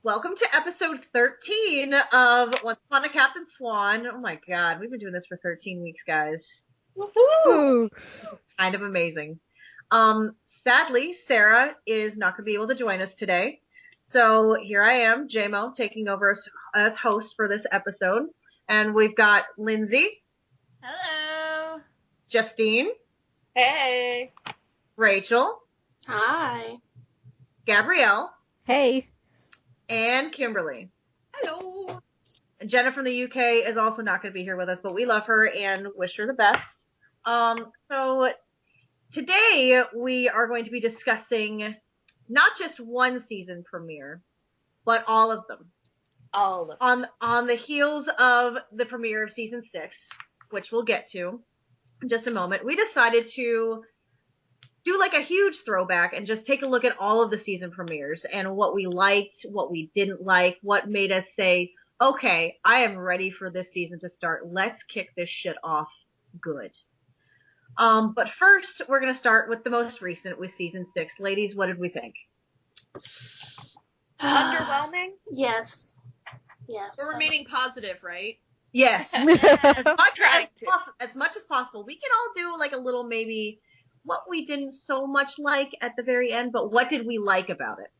Welcome to episode 13 of Once Upon a Captain Swan. Oh my god, we've been doing this for 13 weeks, guys. Woohoo! It's kind of amazing. Sadly, Sarah is not going to be able to join us today. So here I am, JMO, taking over as host for this episode. And we've got Lindsay. Hello. Justine. Hey. Rachel. Hi. Gabrielle. Hey. And Kimberly. Hello. And Jenna from the UK is also not going to be here with us, but we love her and wish her the best. So today we are going to be discussing not just one season premiere, but all of them. All of them. On the heels of the premiere of season 6, which we'll get to in just a moment, we decided to do like a huge throwback and just take a look at all of the season premieres and what we liked, what we didn't like, what made us say, okay, I am ready for this season to start. Let's kick this shit off good. But first, we're going to start with the most recent, with season 6. Ladies, what did we think? Underwhelming? Yes. We're remaining positive, right? Yes. as much as possible. We can all do like a little maybe what we didn't so much like at the very end, but what did we like about it?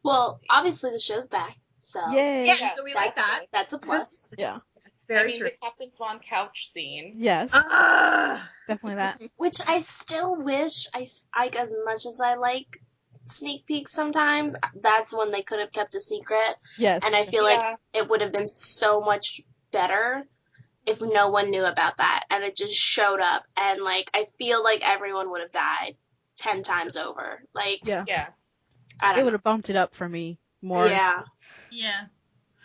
Well, obviously the show's back, so Yay. Yeah, so we like that. That's a plus. Yeah. Very true. The Captain Swan couch scene. Yes. Ah! Definitely that. Which I still wish, like, as much as I like sneak peeks sometimes, that's when they could have kept a secret. Yes. And I feel like it would have been so much better if no one knew about that and it just showed up. And, like, I feel like everyone would have died 10 times over. Like, Yeah. I It don't would know. have bumped it up for me more. Yeah. Yeah.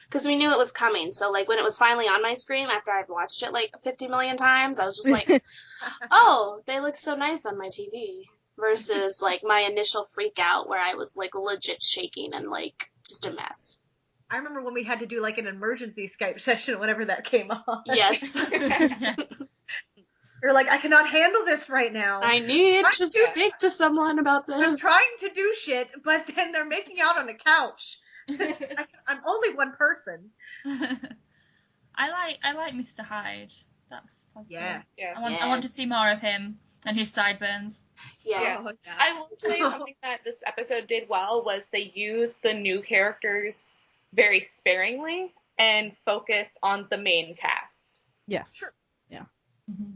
Because we knew it was coming. So, like, when it was finally on my screen after I'd watched it, like, 50 million times, I was just like, oh, they look so nice on my TV. Versus, like, my initial freak out where I was, like, legit shaking and, like, just a mess. I remember when we had to do like an emergency Skype session whenever that came on. Yes. You're like, I cannot handle this right now. I need to speak to someone about this. I'm trying to do shit, but then they're making out on the couch. I'm only one person. I like Mr. Hyde. That's positive. Yeah. I want to see more of him and his sideburns. Yes. Yeah. I will say something that this episode did well was they used the new characters very sparingly and focused on the main cast. Yes. Sure. Yeah. Mm-hmm.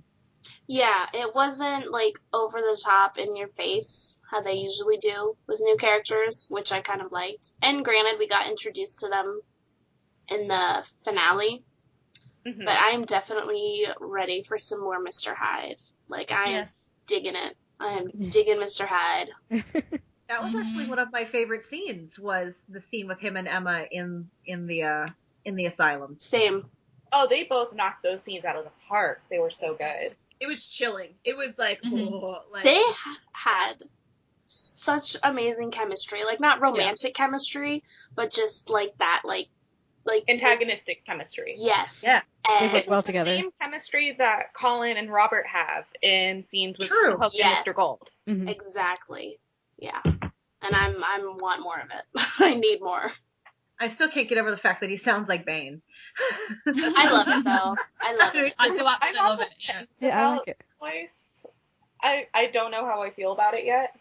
Yeah, it wasn't, like, over the top in your face, how they usually do with new characters, which I kind of liked. And granted, we got introduced to them in the finale, Mm-hmm. but I'm definitely ready for some more Mr. Hyde. Like, I am digging it. I am digging Mr. Hyde. That was actually one of my favorite scenes, was the scene with him and Emma in the asylum. Same. Oh, they both knocked those scenes out of the park. They were so good. It was chilling. It was like, They had such amazing chemistry. Like, not romantic chemistry, but just, like, that, like Antagonistic chemistry. yes. Yeah. And They work well The together. same chemistry that Colin and Robert have in scenes with True. Hope Yes. and Mr. Gold. Mhm. exactly. Yeah. And I want more of it. I need more. I still can't get over the fact that he sounds like Bane. I love it, though. I love it. I do absolutely love it. Yeah. Yeah, I like it. Voice. I don't know how I feel about it yet.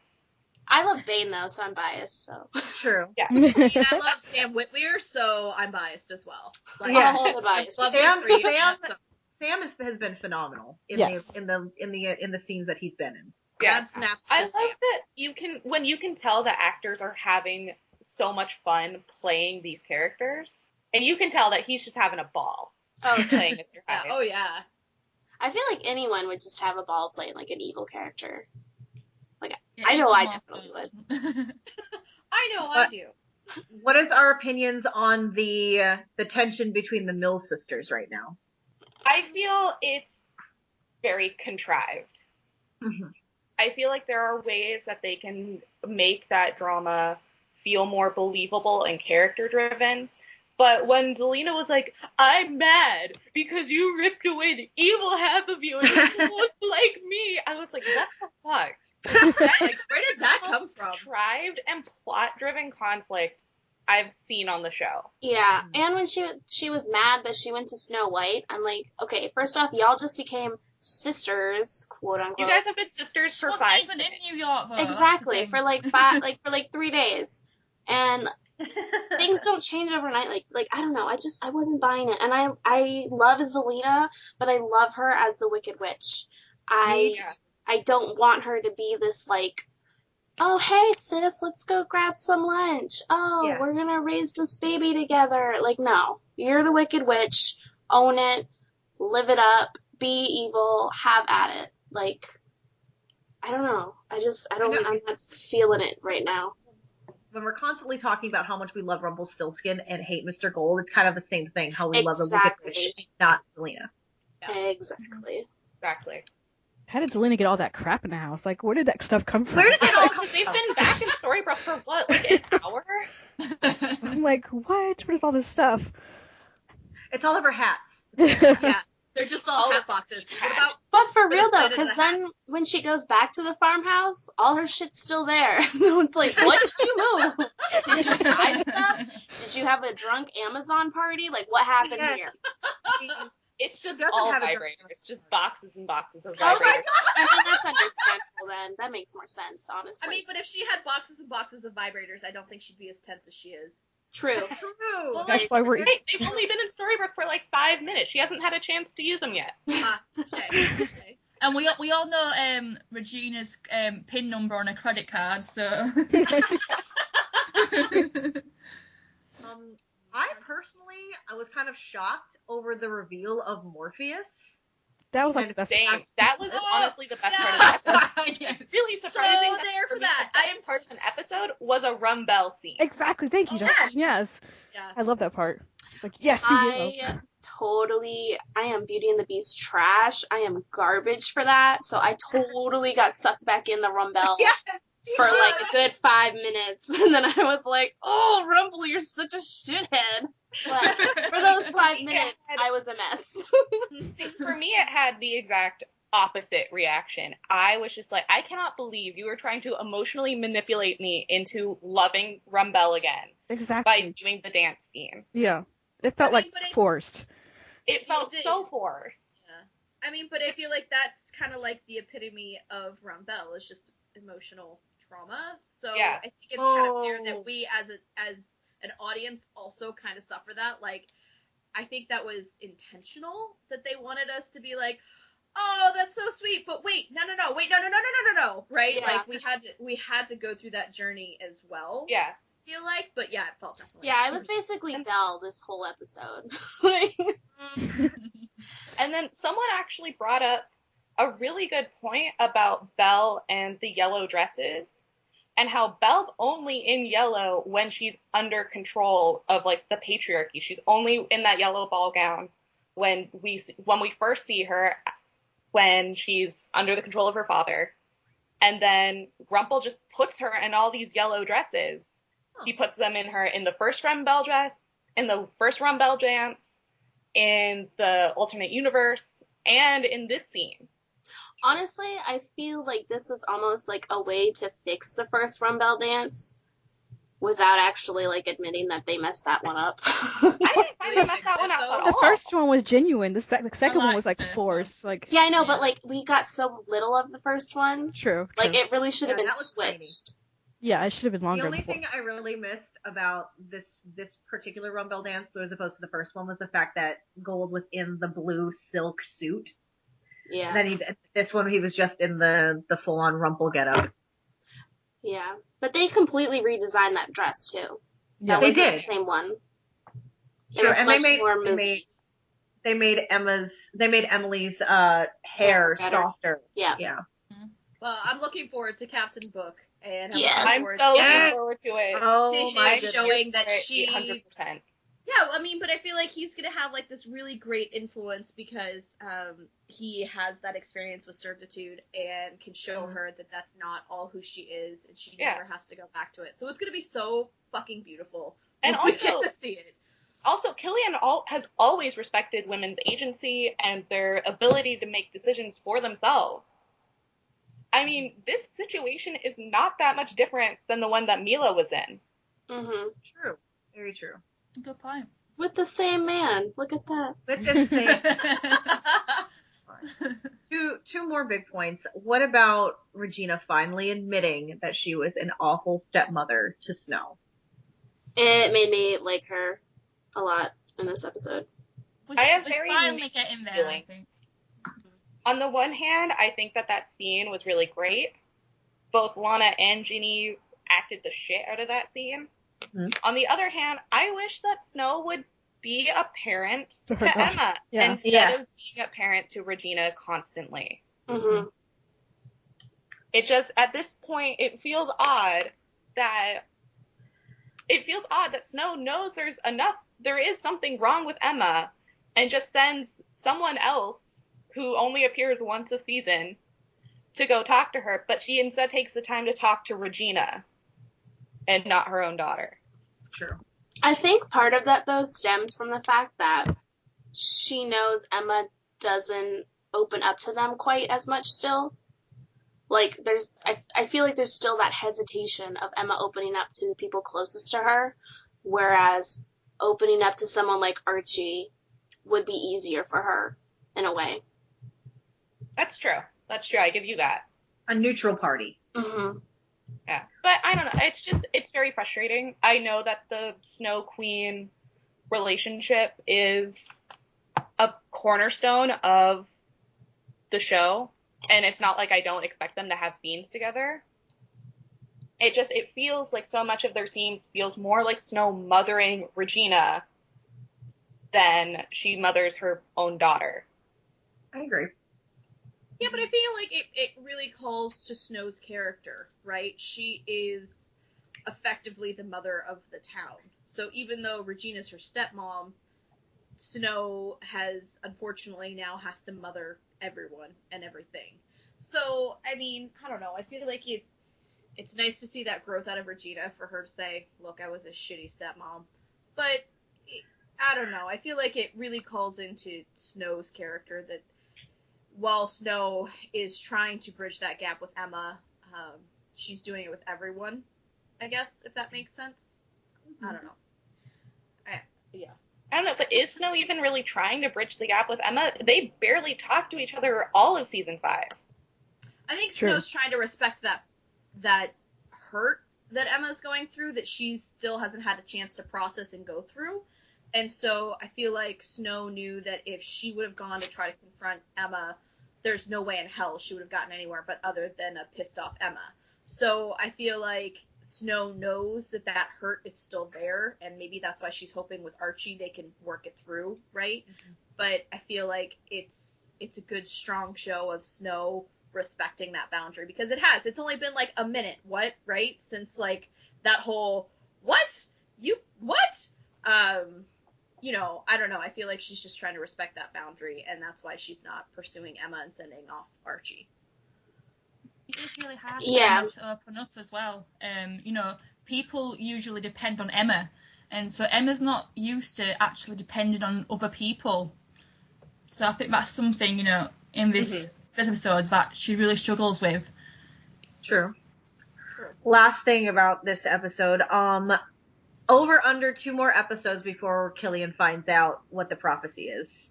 I love Bane, though, so I'm biased, so. True. I mean, I love Sam Witwer, so I'm biased as well. Like, Yeah. All the bias. love Sam- the three. Sam- So Sam has been phenomenal in Yes. the scenes that he's been in. Yeah. God snaps I to love Sam. that when you can tell the actors are having so much fun playing these characters, and you can tell that he's just having a ball Oh, playing Mr. Yeah. Hyde. Oh, yeah. I feel like anyone would just have a ball playing, like, an evil character. Yeah, I know it was I more definitely fun. I know, But- I do. What is our opinions on the tension between the Mills sisters right now? I feel it's very contrived. Mhm. I feel like there are ways that they can make that drama feel more believable and character driven. But when Zelina was like, I'm mad because you ripped away the evil half of you and you're almost like me, I was like, what the fuck? Like, where did that come from? Contrived and plot-driven conflict I've seen on the show. Yeah, and when she was mad that she went to Snow White, I'm like, okay, first off, y'all just became sisters, quote unquote. You guys have been sisters She for wasn't 5 even minutes. in New York, though. Exactly, for like 3 days, and things don't change overnight. Like I don't know, I wasn't buying it, and I love Zelina, but I love her as the Wicked Witch. I don't want her to be this like, oh, hey, sis, let's go grab some lunch. Oh, Yeah. we're going to raise this baby together. Like, no. You're the Wicked Witch. Own it. Live it up. Be evil. Have at it. Like, I don't know. I'm not feeling it right now. When we're constantly talking about how much we love Rumpelstiltskin and hate Mr. Gold, it's kind of the same thing, how we love the Wicked Witch, not Selena. Exactly. Exactly. How did Zelina get all that crap in the house? Like, where did that stuff come from? Where did it all come Because they've from? been back in Storybrooke for what, like an hour? I'm like, what? Where's all this stuff? It's all over hats. Yeah, they're just all hat boxes. What about? But for real, though, Inside of because the then when she goes back to the farmhouse, all her shit's still there. So it's like, what did you move? Did you hide stuff? Did you have a drunk Amazon party? Like, what happened Yes. here? It's just doesn't all have a vibrators. Just boxes and boxes of Oh my vibrators. god! I mean, that's understandable then. That makes more sense, honestly. I mean, but if she had boxes and boxes of vibrators, I don't think she'd be as tense as she is. True. True. Well, That's why we're. Right, they've only been in Storybrooke for like 5 minutes. She hasn't had a chance to use them yet. Touche. And we all know Regina's PIN number on a credit card, so. I was kind of shocked over the reveal of Morpheus. That was like And the best. same. That was Oh, honestly the best part of the episode. Yes. It's really surprising So that there for me, that. the I best am part of an episode was a Rumbell scene. Exactly. Thank you, Oh, Justine. Yes. Yeah. I love that part. Like, yes, you do. I am Beauty and the Beast trash. I am garbage for that. So I totally got sucked back in the Rumbell Yeah. for like a good 5 minutes. And then I was like, oh, Rumble, you're such a shithead. But for those 5 minutes, I was a mess. See, for me, it had the exact opposite reaction. I was just like, I cannot believe you were trying to emotionally manipulate me into loving Rumbell again by Exactly. doing the dance scene. Yeah. It felt I mean, like but it- forced. It felt did. so forced. I mean, but I feel like that's kind of like the epitome of Rumbell. It's just emotional trauma. So Yeah. I think it's kind of fair Oh. that we, as an audience, also kind of suffer that. Like, I think that was intentional that they wanted us to be like, oh, that's so sweet, but wait, no, right? Yeah. Like we had to go through that journey as well. Yeah. I feel like, but yeah, it felt definitely. Yeah, I was basically Belle this whole episode. Like, And then someone actually brought up a really good point about Belle and the yellow dresses, and how Belle's only in yellow when she's under control of like the patriarchy. She's only in that yellow ball gown when we first see her, when she's under the control of her father. And then Rumple just puts her in all these yellow dresses. He puts them in her in the first Rumbell dress, in the first Rumbell dance, in the alternate universe, and in this scene. honestly, I feel like this is almost like a way to fix the first Rumbell dance without actually like admitting that they messed that one up. I didn't find them mess that one up at The all. first one was genuine. The second one was like Alexis, forced. Like, Yeah, I know, but like we got so little of the first one. true. Like true. it really should have Yeah, been that was tiny. switched. Yeah, it should have been The longer. only before. thing I really missed about this particular Rumbell dance, as opposed to the first one, was the fact that Gold was in the blue silk suit. Yeah. And then this one he was just in the full on Rumple getup. Yeah. But they completely redesigned that dress too. Yeah. That They wasn't did. the same one. It Sure, was and much they more made movie. they made Emily's hair Hair better. softer. Yeah. Yeah. Well, I'm looking forward to Captain Book, and I'm Yes. looking I'm forward so to looking forward to it. Oh him my goodness. showing that she 100%. Yeah, I mean, but I feel like he's gonna have like this really great influence because he has that experience with certitude and can show her that that's not all who she is, and she Yeah. never has to go back to it. So it's gonna be so fucking beautiful, And when we also- get to see it. Also, Killian has always respected women's agency and their ability to make decisions for themselves. I mean, this situation is not that much different than the one that Mila was in. Mm-hmm. True. Very true. Good point. With the same man. Look at that. With this thing, two more big points. What about Regina finally admitting that she was an awful stepmother to Snow? It made me like her a lot in this episode. I have We're very finally mixed getting there, I feelings. think. On the one hand, I think that scene was really great. Both Lana and Ginny acted the shit out of that scene. Mhm. On the other hand, I wish that Snow would be a parent To to her daughter. Emma Yeah. instead Yes. of being a parent to Regina constantly. Mm-hmm. It just, at this point, it feels odd that Snow knows there is something wrong with Emma, and just sends someone else who only appears once a season to go talk to her, but she instead takes the time to talk to Regina and not her own daughter. True. I think part of that, though, stems from the fact that she knows Emma doesn't open up to them quite as much still. Like, I feel like there's still that hesitation of Emma opening up to the people closest to her, whereas opening up to someone like Archie would be easier for her, in a way. That's true. I give you that. A neutral party. Mm-hmm. Yeah. But I don't know. It's very frustrating. I know that the Snow Queen relationship is a cornerstone of the show, and it's not like I don't expect them to have scenes together. It feels like so much of their scenes feels more like Snow mothering Regina than she mothers her own daughter. I agree. Yeah, but I feel like it really calls to Snow's character, right? She is effectively the mother of the town. So even though Regina's her stepmom, Snow unfortunately now has to mother everyone and everything. So, I mean, I don't know. I feel like it's nice to see that growth out of Regina for her to say, look, I was a shitty stepmom. But, I don't know. I feel like it really calls into Snow's character that while Snow is trying to bridge that gap with Emma, she's doing it with everyone, I guess, if that makes sense. I don't know. Yeah. I don't know, but is Snow even really trying to bridge the gap with Emma? They barely talk to each other all of season 5. I think True. Snow's trying to respect that hurt that Emma's going through, that she still hasn't had a chance to process and go through. And so I feel like Snow knew that if she would have gone to try to confront Emma, there's no way in hell she would have gotten anywhere but other than a pissed off Emma. So I feel like Snow knows that hurt is still there, and maybe that's why she's hoping with Archie they can work it through, right? Mm-hmm. But I feel like it's a good, strong show of Snow respecting that boundary, because it's only been like a minute, right? Since like that whole, I don't know, I feel like she's just trying to respect that boundary, and that's why she's not pursuing Emma and sending off Archie. It is really hard for Yeah. Emma to open up as well. People usually depend on Emma, and so Emma's not used to actually depending on other people. So I think that's something, in this episodes that she really struggles with. True. Last thing about this episode, over under 2 more episodes before Killian finds out what the prophecy is.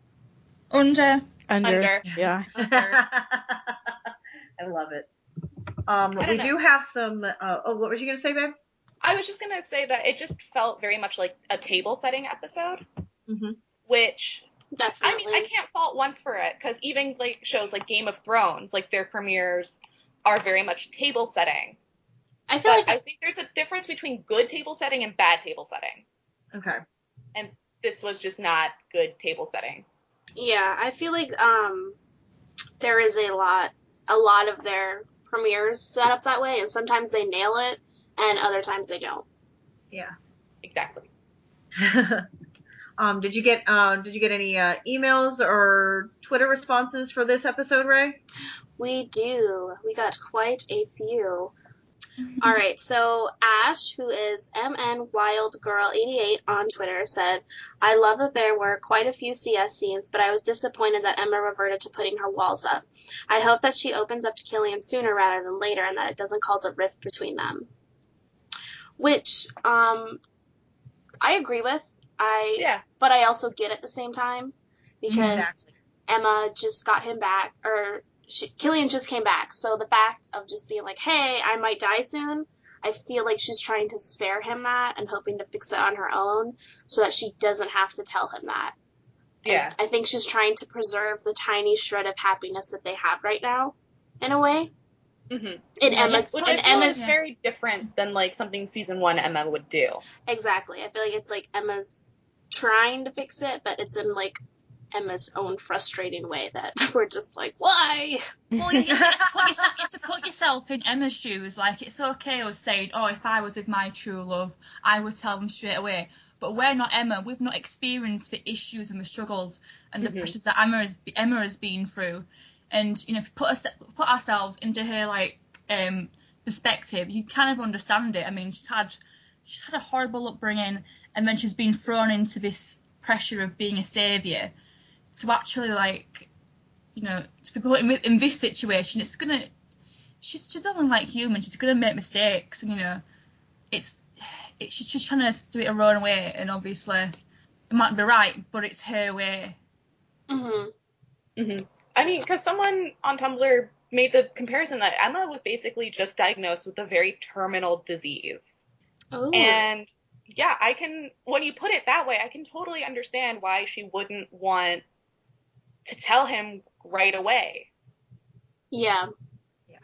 Under. Yeah. I love it. We do have some. What were you gonna say, babe? I was just gonna say that it just felt very much like a table setting episode, which Definitely. I mean, I can't fault once for it, because even like shows like Game of Thrones, like their premieres are very much table setting. I feel like I think there's a difference between good table setting and bad table setting. Okay. And this was just not good table setting. Yeah, I feel like there is a lot of their premieres set up that way, and sometimes they nail it, and other times they don't. Yeah. Exactly. Did you get any emails or Twitter responses for this episode, Ray? We do. We got quite a few. All right, so Ash, who is MNWildGirl88 on Twitter, said, I love that there were quite a few CS scenes, but I was disappointed that Emma reverted to putting her walls up. I hope that she opens up to Killian sooner rather than later, and that it doesn't cause a rift between them. Which, I I agree with. But I also get at the same time because Emma just got him back, or Killian just came back. So the fact of just being like, hey, I might die soon, I feel like she's trying to spare him that and hoping to fix it on her own so that she doesn't have to tell him that. Yeah. And I think she's trying to preserve the tiny shred of happiness that they have right now, in a way. Mm-hmm. Emma's very different than like something season 1 Emma would do. Exactly. I feel like it's like Emma's trying to fix it, but it's in like Emma's own frustrating way that we're just like, why? Well, you have to put yourself in Emma's shoes. Like, it's okay us saying, oh, if I was with my true love, I would tell them straight away. But we're not Emma. We've not experienced the issues and the struggles and the pressures that Emma has been through. And, you know, if we put ourselves into her, like, perspective, you kind of understand it. I mean, she's had a horrible upbringing, and then she's been thrown into this pressure of being a saviour. To actually, like, you know, to be put in this situation, she's only like human. She's gonna make mistakes, and you know, she's just trying to do it her own way, and obviously it might be right, but it's her way. I mean, because someone on Tumblr made the comparison that Emma was basically just diagnosed with a very terminal disease. Oh. And yeah, when you put it that way, I can totally understand why she wouldn't want to tell him right away. Yeah.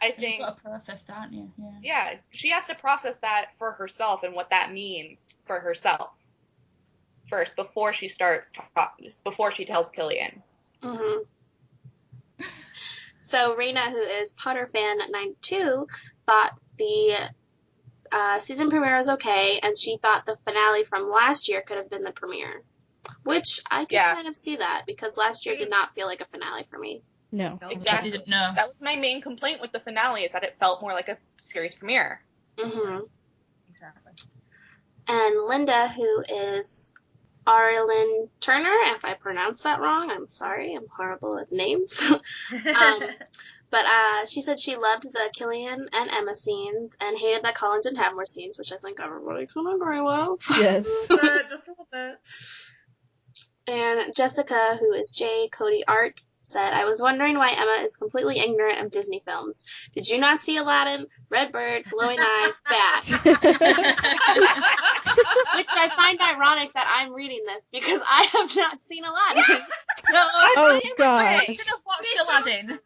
I think you've got to process that, aren't you? Yeah, she has to process that for herself and what that means for herself first before she tells Killian. Mm-hmm. So Raina, who is Potter fan 92, thought the season premiere was okay, and she thought the finale from last year could have been the premiere. Which I could kind of see that, because last year did not feel like a finale for me. No. Exactly. I didn't know. That was my main complaint with the finale, is that it felt more like a series premiere. Mm-hmm. Exactly. And Linda, who is Arlen Turner, if I pronounced that wrong, I'm sorry, I'm horrible with names. But she said she loved the Killian and Emma scenes and hated that Colin didn't have more scenes, which I think everybody can agree with. Yes. Just a little bit. And Jessica, who is J. Cody Art, said, I was wondering why Emma is completely ignorant of Disney films. Did you not see Aladdin, Redbird, Glowing Eyes, Bat? Which I find ironic that I'm reading this because I have not seen Aladdin. So, oh, God. I should have watched Aladdin.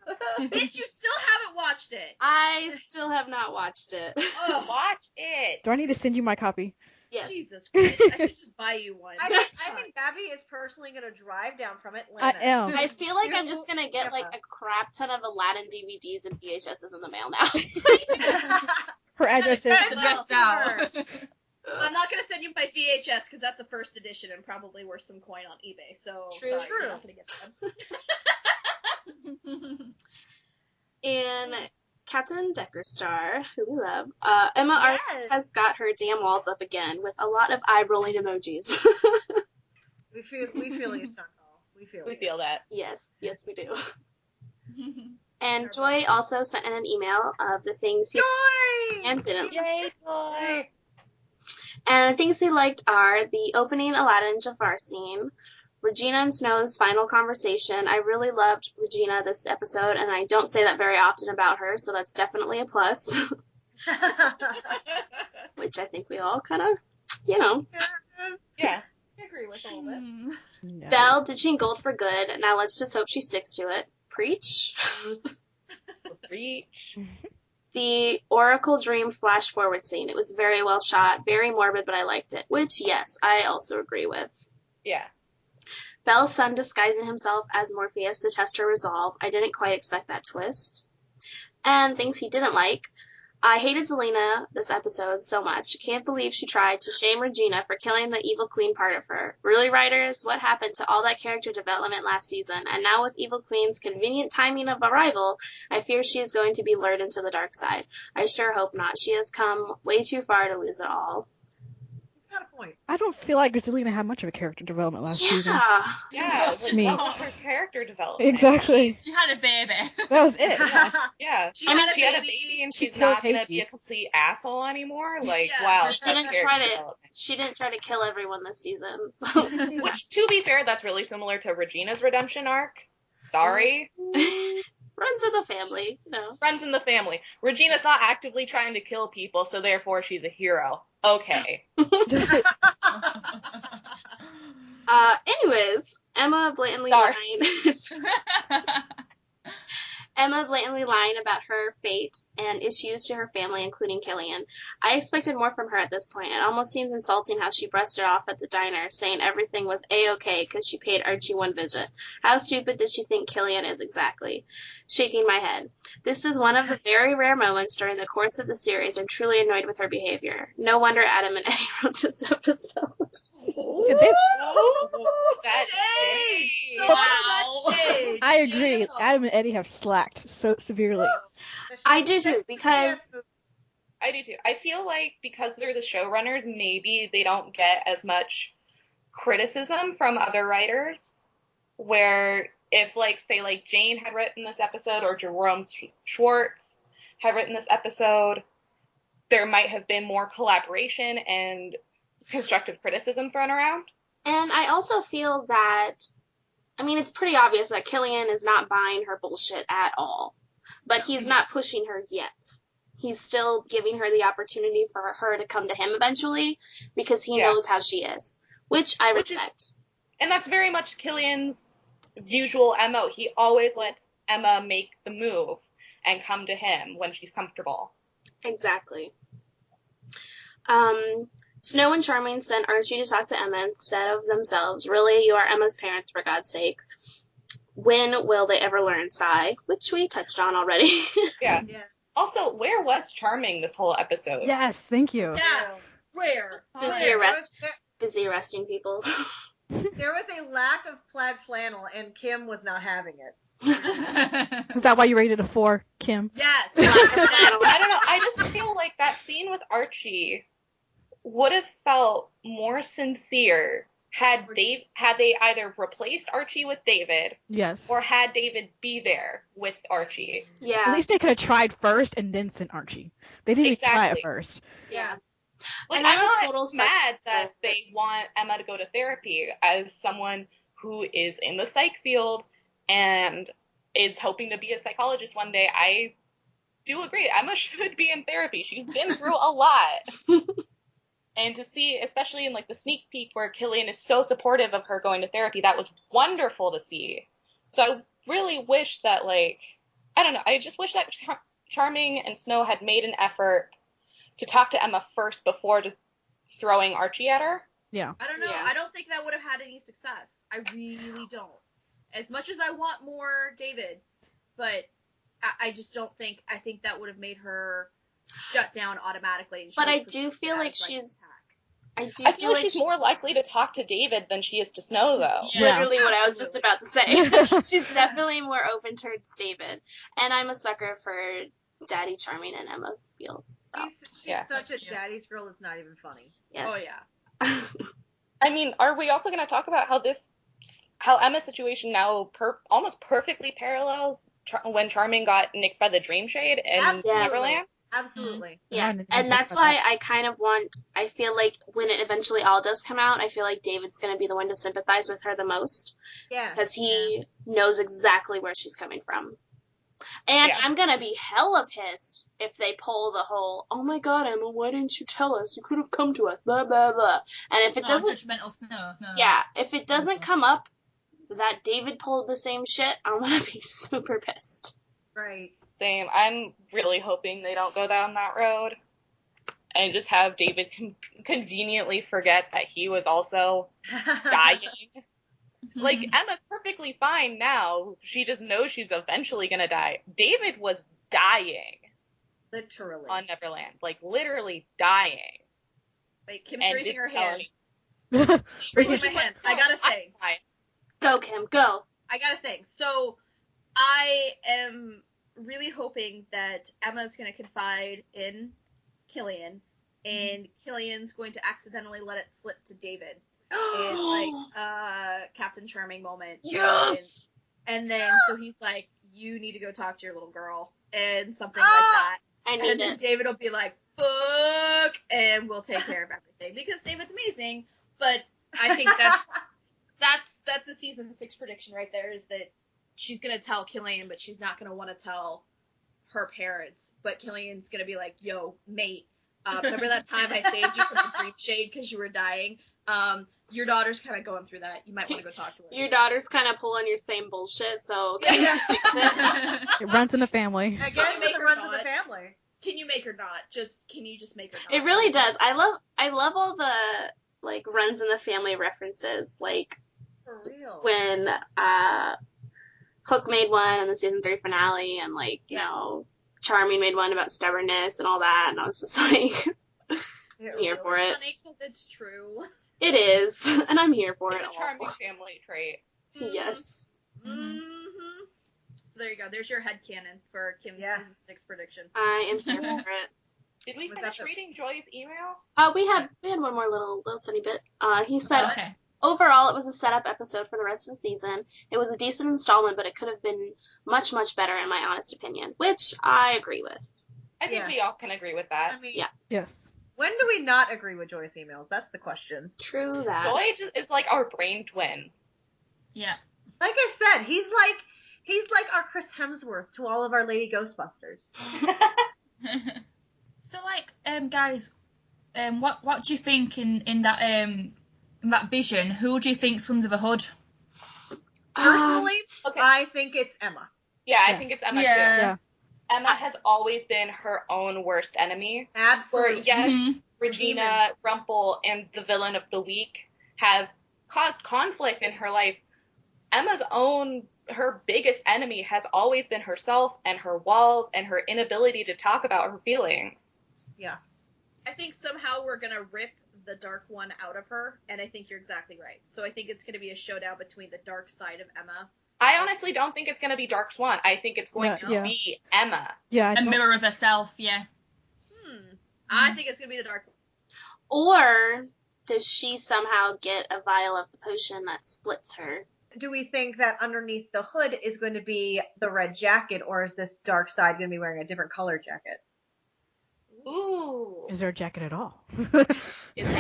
Bitch, you still haven't watched it. I still have not watched it. Oh, watch it. Do I need to send you my copy? Yes. Jesus Christ. I should just buy you one. I think Gabby is personally going to drive down from Atlanta. I am. I feel like I'm just going to get like a crap ton of Aladdin DVDs and VHSs in the mail now. Her address is... I'm not going to send you my VHS because that's a first edition and probably worth some coin on eBay. So True. Sorry, you're not going to get them. In Captain Decker Star, who we love, Emma Art has got her damn walls up again with a lot of eye-rolling emojis. We feel you, Chantal. We feel that. Yes, we do. And Joy also sent in an email of the things he and didn't. Yay, Joy! And the things he liked are the opening Aladdin Jafar scene, Regina and Snow's final conversation. I really loved Regina this episode, and I don't say that very often about her, so that's definitely a plus. Which I think we all kind of, Yeah. I agree with a little bit. No. Belle ditching gold for good. Now let's just hope she sticks to it. Preach. Preach. The Oracle Dream flash forward scene. It was very well shot, very morbid, but I liked it. Which, yes, I also agree with. Yeah. Belle's son disguising himself as Morpheus to test her resolve. I didn't quite expect that twist. And things he didn't like. I hated Zelena this episode so much. Can't believe she tried to shame Regina for killing the evil queen part of her. Really, writers? What happened to all that character development last season? And now with Evil Queen's convenient timing of arrival, I fear she is going to be lured into the dark side. I sure hope not. She has come way too far to lose it all. Got a point. I don't feel like Zelena had much of a character development last season. Yeah. Just me. Her character development. Exactly. She had a baby. That was it. Yeah. Yeah. She I mean, had She a had a baby. baby and She she's not killed gonna be a Hades. complete asshole anymore. Like, Yeah. wow. She that's didn't character try to. development. She didn't try to kill everyone this season. Which, to be fair, that's really similar to Regina's redemption arc. Sorry. Runs with the family, you know. Friends in the family. Regina's not actively trying to kill people, so therefore she's a hero. Okay. Anyways, Emma blatantly Sorry. lying. Emma blatantly lying about her fate and issues to her family, including Killian. I expected more from her at this point. It almost seems insulting how she brushed it off at the diner, saying everything was A-okay because she paid Archie one visit. How stupid did she think Killian is exactly? Shaking my head. This is one of the very rare moments during the course of the series I'm truly annoyed with her behavior. No wonder Adam and Eddie wrote this episode. Did they- That's Shade! shade. So Wow. much shade! I agree. Shade. Adam and Eddie have slacked so severely. I do too, because I do too. I feel like because they're the showrunners, maybe they don't get as much criticism from other writers. Where if, like, say, like Jane had written this episode or Jerome Schwartz had written this episode, there might have been more collaboration and constructive criticism thrown around. and I also feel that, I mean, it's pretty obvious that Killian is not buying her bullshit at all. But he's not pushing her yet. He's still giving her the opportunity for her to come to him eventually because he knows how she is, which I respect. And that's very much Killian's usual MO. He always lets Emma make the move and come to him when she's comfortable. Exactly. Snow and Charming sent Archie to talk to Emma instead of themselves. Really, you are Emma's parents, for God's sake. When will they ever learn? Sigh, which we touched on already. Yeah. Yeah. Also, where was Charming this whole episode? Yes, thank you. Yeah. Where? Busy arresting people. There was a lack of plaid flannel, and Kim was not having it. Is that why you rated a 4, Kim? Yes. I don't know. I just feel like that scene with Archie would have felt more sincere had they either replaced Archie with David Yes. or had David be there with Archie. At Yeah. least they could have tried first and then sent Archie. They didn't even try Exactly. at first. Yeah. Like, And I'm I'm a not total sucker mad that for- they want Emma to go to therapy as someone who is in the psych field and is hoping to be a psychologist one day. I do agree. Emma should be in therapy. She's been through a lot. And to see, especially in, like, the sneak peek where Killian is so supportive of her going to therapy, that was wonderful to see. So I really wish that, like, I don't know, I just wish that Charming and Snow had made an effort to talk to Emma first before just throwing Archie at her. Yeah. I don't know. Yeah. I don't think that would have had any success. I really don't. As much as I want more David, but I just don't think. I think that would have made her shut down automatically. And she But would I do perceive feel that like as, she's. attack. I I feel like she's more likely to talk to David than she is to Snow, though. Yeah. Literally what I was just about to say. She's definitely more open towards David. And I'm a sucker for Daddy Charming and Emma feels. So, She's Yeah. such a Cute. daddy's girl. It's not even funny. yes. Oh yeah. I mean, are we also going to talk about how Emma's situation now almost perfectly parallels when Charming got nicked by the Dream Shade in Absolutely. Neverland? Absolutely. Yes, Yeah, and that's why I kind of I feel like when it eventually all does come out, I feel like David's going to be the one to sympathize with her the most. Yeah. Because he knows exactly where she's coming from. And Yeah. I'm going to be hella pissed if they pull the whole, oh my god, Emma, why didn't you tell us? You could have come to us, blah, blah, blah. And if it No, doesn't, judgmental Snow. No. yeah, if it doesn't come up that David pulled the same shit, I'm going to be super pissed. Right. Same. I'm really hoping they don't go down that road and just have David conveniently forget that he was also dying. Like, Emma's perfectly fine now. She just knows she's eventually gonna die. David was dying Literally. on Neverland. Like, literally dying. Wait, Kim's And raising didn't her tell hand. anyone. Raising my hand. I got a thing. Fine. Go, Kim, go. I got a thing. So, I am really hoping that Emma's going to confide in Killian, and Killian's going to accidentally let it slip to David. And like Captain Charming moment. Yes! And then so he's like, you need to go talk to your little girl and something like that. I need And then it. David will be like, fuck, and we'll take care of everything because David's amazing. But I think that's a season 6 prediction right there, is that she's gonna tell Killian, but she's not gonna want to tell her parents. But Killian's gonna be like, yo, mate, remember that time I saved you from the dream shade because you were dying? Your daughter's kind of going through that. You might want to go talk to her. Your daughter's kind of pulling your same bullshit, so can you fix it? It runs in the family. Again, make it her runs in not? the family. Can you make her not? Can you just make her not? It really does. I love all the, like, runs in the family references. Like, For real. when Hook made one in the season 3 finale, and, like, you know, Charming made one about stubbornness and all that, and I was just like, I'm here for it. Funny because it's true. It is, and I'm here for it It's a all. charming family trait. Yes. Mm-hmm. So there you go. There's your headcanon for Kim's season 6 prediction. I am here for it. Did we Was finish that the- reading Joy's email? We had one more little tiny bit. He said, Okay. overall, it was a setup episode for the rest of the season. It was a decent installment, but it could have been much, much better in my honest opinion, which I agree with. I think Yeah. we all can agree with that. I mean, Yeah. Yes. when do we not agree with Joy's emails? That's the question. True that. Joy is like our brain twin. Yeah. Like I said, he's like our Chris Hemsworth to all of our Lady Ghostbusters. So, like, guys, what do you think in that vision? Who do you think Sons of a Hood? Personally, Okay. I think it's Emma. Yeah, I Yes. think it's Emma Yeah. too. Yeah. Emma has always been her own worst enemy. Where, Absolutely. yes, Mhm. Regina, Rumple, and the villain of the week have caused conflict in her life. Her biggest enemy has always been herself and her walls and her inability to talk about her feelings. Yeah. I think somehow we're gonna rip the dark one out of her, and I think you're exactly right. So I think it's gonna be a showdown between the dark side of Emma. I honestly don't think it's going to be Dark Swan. I think it's going to Yeah. be Emma. Yeah. I A don't- mirror of herself, yeah. I think it's gonna be the dark one. Or does she somehow get a vial of the potion that splits her? Do we think that underneath the hood is going to be the red jacket, or is this dark side going to be wearing a different color jacket? Ooh. Is there a jacket at all? Is there-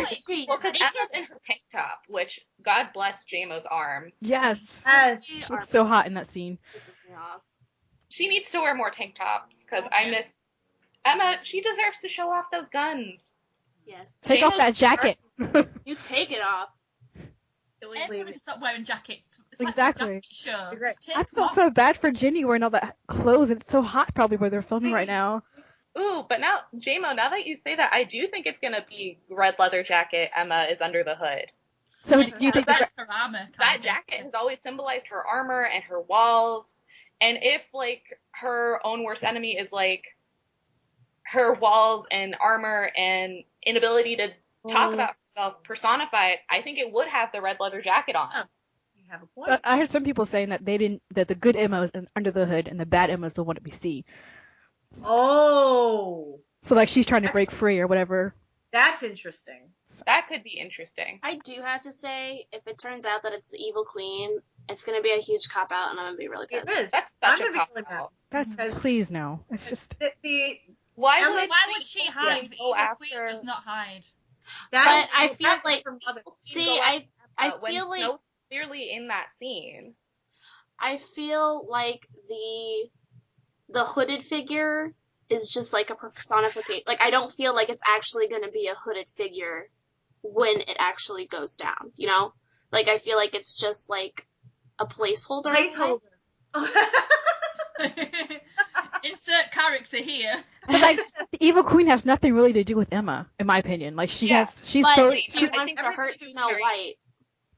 She, Well, because Emma's in her tank top, which, God bless JMO's arms. Yes. Yes. She was so hot in that scene. pisses me off. She needs to wear more tank tops, because I miss Emma. She deserves to show off those guns. Yes. Take off that jacket. You take it off. Everyone needs to stop wearing jackets. It's Exactly. like a jacket show. You're right. Just take I them feel off. so bad for Ginny wearing all that clothes, and it's so hot probably where they're filming right now. Ooh, but now, JMO, now that you say that, I do think it's going to be red leather jacket. Emma is under the hood. So Yeah, do you think that's her armor? kind That of. jacket has always symbolized her armor and her walls. And if, like, her own worst enemy is, like, her walls and armor and inability to talk about herself personified, I think it would have the red leather jacket on. You have a point. But I heard some people saying that that the good Emma is under the hood and the bad Emma is the one that we see. Oh, So like she's trying to break free or whatever. that's interesting. That could be interesting. I do have to say, if it turns out that it's the evil queen, it's going to be a huge cop-out, and I'm going to be really It pissed. is. That's I'm such gonna a be cop really mad. out. That's Because- please no. It's just The Why Emma- would, Why would she hide? The go evil after- queen does not hide. that But I feel that's like- her mother. See, I when feel like Snow's clearly in that scene. I feel like the hooded figure is just like a personification. Like, I don't feel like it's actually going to be a hooded figure when it actually goes down, you know? Like, I feel like it's just like a placeholder. Placeholder. Insert character here. but like the evil queen has nothing really to do with Emma, in my opinion. Like she's But so she I wants think to hurt everything's Snow very- White.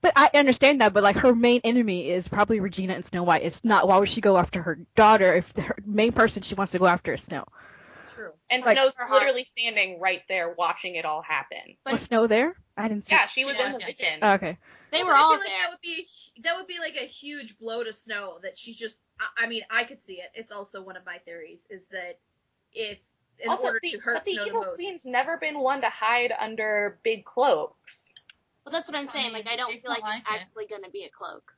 but I understand that, but like her main enemy is probably Regina and Snow White. It's not why would she go after her daughter if the main person she wants to go after is Snow? True. And Like- Snow's literally standing right there watching it all happen. But- Was Snow there? I didn't see. Yeah, she was She in was, the yeah. vision. Oh, okay. They Well, were I all feel like there. that would be like a huge blow to Snow that she's just. I mean, I could see it. It's also one of my theories is that if in Also, order the, to hurt but the Snow the evil most, queen's never been one to hide under big cloaks. Well, that's what I'm saying. Like, I don't It's feel like not it's like it. actually going to be a cloak.